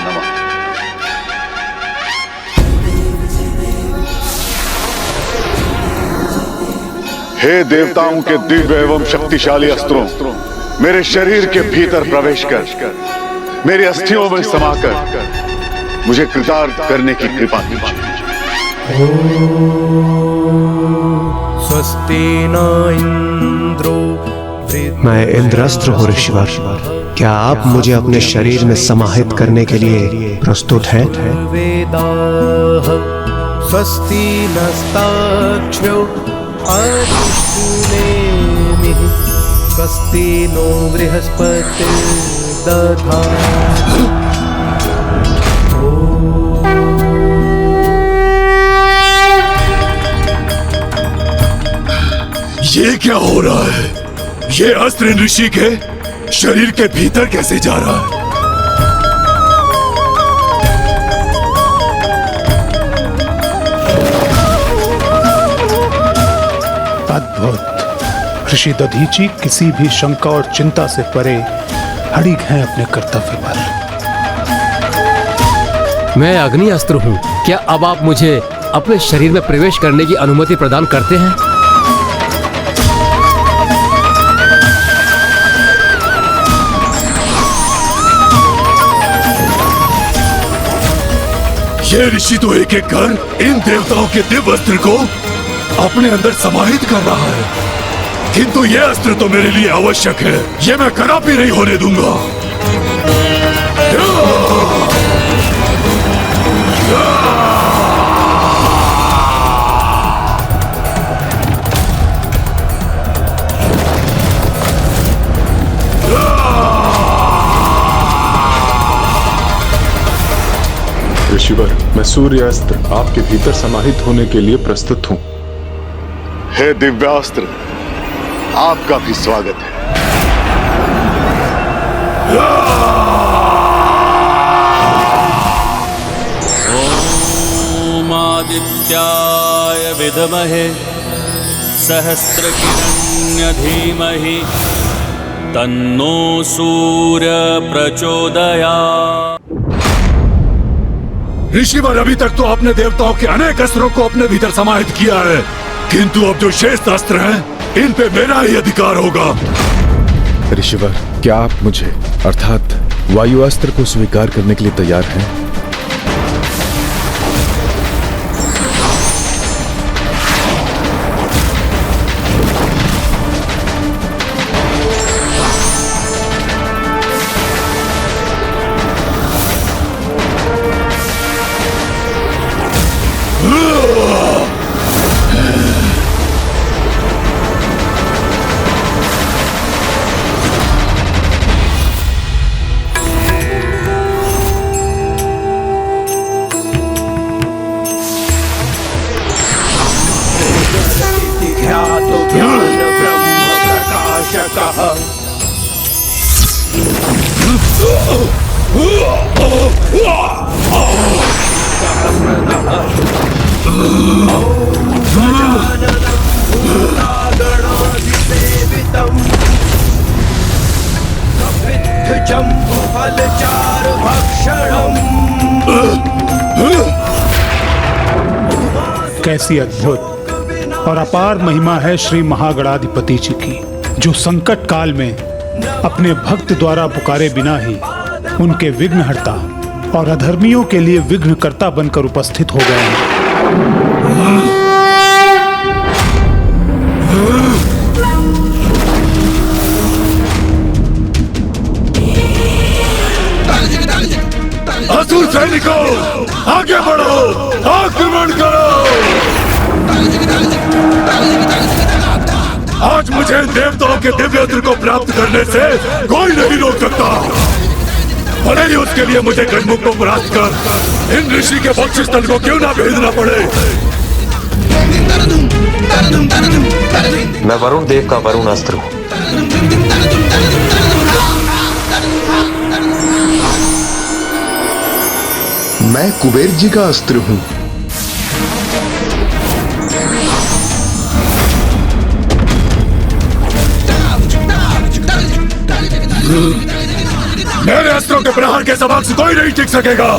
हे देवताओं के दिव्य एवं शक्तिशाली अस्त्रों, मेरे शरीर के भीतर प्रवेश कर मेरी अस्थियों में समाकर मुझे कृतार्थ करने की कृपा कीजिए। स्वस्ति न इंद्रो। मैं इंद्रस्त्र हूँ ऋषिवर, क्या आप मुझे अपने शरीर में समाहित करने के लिए प्रस्तुत हैं? स्वस्ति नस्ताक्षो स्वस्ति नो बृहस्पति दधातु। ये क्या हो रहा है? ये अस्त्र इन ऋषि के शरीर के भीतर कैसे जा रहा है? अद्भुत। ऋषि दधीची किसी भी शंका और चिंता से परे अड़िग हैं अपने कर्तव्य पर। मैं अग्नि अस्त्र हूँ, क्या अब आप मुझे अपने शरीर में प्रवेश करने की अनुमति प्रदान करते हैं? ये ऋषि तो एक एक कर इन देवताओं के दिव्य अस्त्र को अपने अंदर समाहित कर रहा है, किंतु यह अस्त्र तो मेरे लिए आवश्यक है। ये मैं कदापि नहीं होने दूंगा। ऋषिवर, मैं सूर्य अस्त्र आपके भीतर समाहित होने के लिए प्रस्तुत हूँ। हे दिव्यास्त्र, आपका भी स्वागत है। ओम आदित्याय विद्महे सहस्रकिरण्य धीमहि तन्नो सूर्य प्रचोदयात्। ऋषिवर, अभी तक तो आपने देवताओं के अनेक अस्त्रों को अपने भीतर समाहित किया है, किंतु अब जो शेष अस्त्र हैं, इन पे मेरा ही अधिकार होगा। ऋषिवर, क्या आप मुझे अर्थात वायु अस्त्र को स्वीकार करने के लिए तैयार हैं? रक्षकः कैसी अद्भुत और अपार महिमा है श्री महागणाधिपति जी की, जो संकट काल में अपने भक्त द्वारा पुकारे बिना ही उनके विघ्नहर्ता और अधर्मियों के लिए विघ्नकर्ता बनकर उपस्थित हो गए हैं। असुर सैनिकों, आगे बढ़ो, आक्रमण करो। आज मुझे देवताओं के दिव्य अस्त्र को प्राप्त करने से कोई नहीं रोक सकता। भले ही उसके लिए मुझे गजमुख को परास्त कर इन ऋषि के बख्शिश स्थल को क्यों ना भेजना पड़े। मैं वरुण देव का वरुण अस्त्र हूँ। मैं कुबेर जी का अस्त्र हूँ। मेरे अस्त्रों के प्रहार के समक्ष कोई नहीं टिक सकेगा।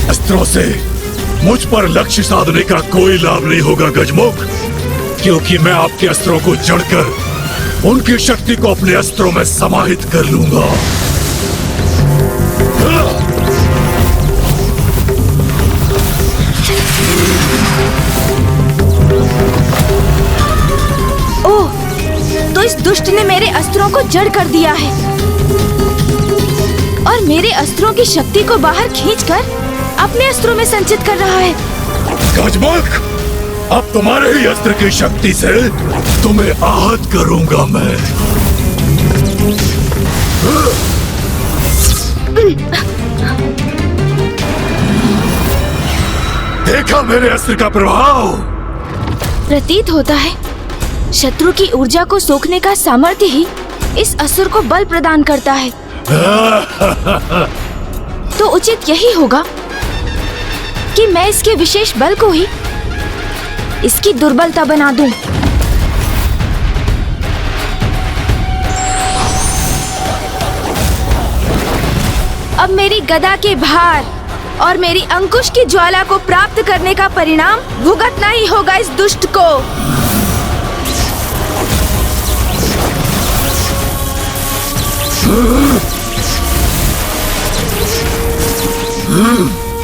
अस्त्रों से मुझ पर लक्ष्य साधने का कोई लाभ नहीं होगा गजमुख, क्योंकि मैं आपके अस्त्रों को जड़कर उनकी शक्ति को अपने अस्त्रों में समाहित कर लूंगा। ओह, तो इस दुष्ट ने मेरे अस्त्रों को जड़ कर दिया है और मेरे अस्त्रों की शक्ति को बाहर खींचकर अपने अस्त्रों में संचित कर रहा है। गजमुख, अब तुम्हारे ही अस्त्र की शक्ति से तुम्हें आहत करूंगा मैं। देखा मेरे अस्त्र का प्रभाव? प्रतीत होता है शत्रु की ऊर्जा को सोखने का सामर्थ्य ही इस असुर को बल प्रदान करता है। तो उचित यही होगा कि मैं इसके विशेष बल को ही इसकी दुर्बलता बना दूं। अब मेरी गदा के भार और मेरी अंकुश की ज्वाला को प्राप्त करने का परिणाम भुगतना ही होगा इस दुष्ट को।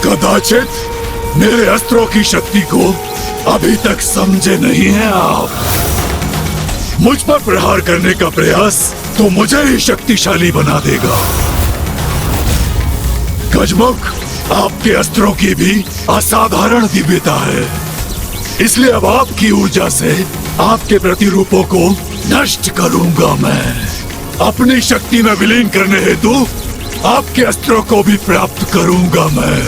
कदाचित मेरे अस्त्रों की शक्ति को अभी तक समझे नहीं हैं आप। मुझ पर प्रहार करने का प्रयास तो मुझे ही शक्तिशाली बना देगा। गजमुख, आपके अस्त्रों की भी असाधारण दिव्यता है, इसलिए अब आपकी ऊर्जा से आपके प्रतिरूपों को नष्ट करूंगा मैं। अपनी शक्ति में विलीन करने हेतु आपके अस्त्रों को भी प्राप्त करूंगा मैं।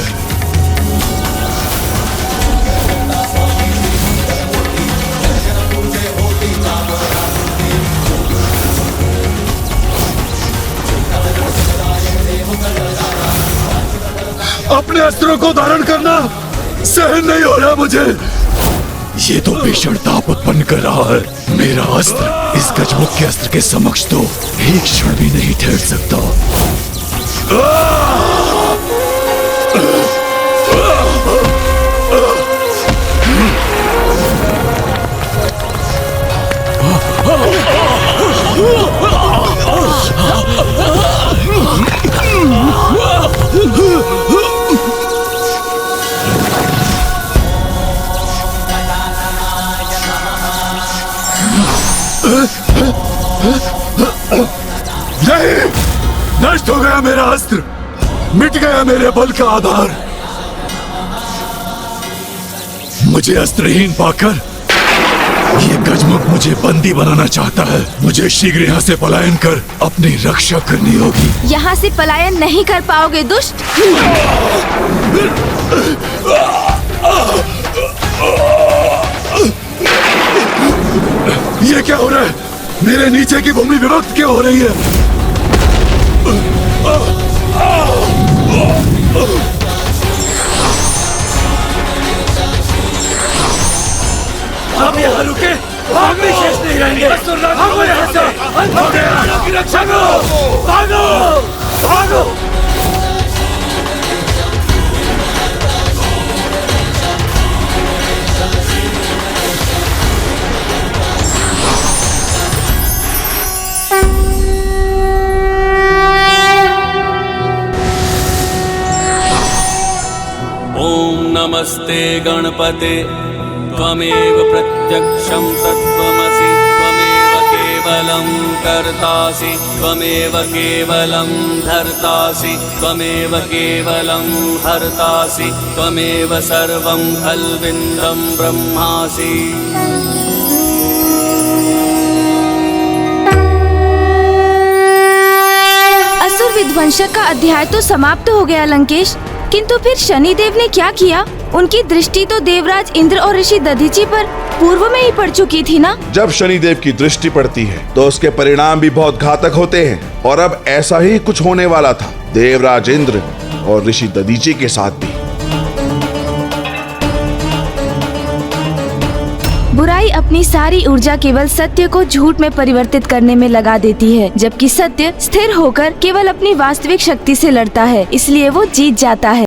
अपने अस्त्रों को धारण करना सहन नहीं हो रहा मुझे। ये तो भीषण ताप उत्पन्न कर रहा है। मेरा अस्त्र इस गजमुख के अस्त्र के समक्ष तो एक क्षण भी नहीं ठहर सकता। नहीं, नष्ट हो गया मेरा अस्त्र, मिट गया मेरे बल का आधार। मुझे अस्त्रहीन पाकर ये गजमुख मुझे बंदी बनाना चाहता है। मुझे शीघ्र यहाँ से पलायन कर अपनी रक्षा करनी होगी। यहाँ से पलायन नहीं कर पाओगे दुष्ट। ये क्या हो रहा है? मेरे नीचे की भूमि विभक्त क्यों हो रही है? हम यहाँ रुके, हम भी शेष नहीं रहेंगे। भागो यहाँ से, रक्षा करो, भागो, भागो। ओम नमस्ते गणपते त्वमेव प्रत्यक्षं तत्त्वमसि त्वमेव केवलं कर्तासि त्वमेव केवलं धर्तासि त्वमेव केवलं हर्तासि त्वमेव सर्वं खल्विन्दं ब्रह्मासि। असुर विध्वंसक का अध्याय तो समाप्त हो गया लंकेश, किंतु फिर शनिदेव ने क्या किया? उनकी दृष्टि तो देवराज इंद्र और ऋषि दधीचि पर पूर्व में ही पड़ चुकी थी ना? जब शनिदेव की दृष्टि पड़ती है तो उसके परिणाम भी बहुत घातक होते हैं, और अब ऐसा ही कुछ होने वाला था देवराज इंद्र और ऋषि दधीचि के साथ भी। बुराई अपनी सारी ऊर्जा केवल सत्य को झूठ में परिवर्तित करने में लगा देती है, जबकि सत्य स्थिर होकर केवल अपनी वास्तविक शक्ति से लड़ता है, इसलिए वो जीत जाता है।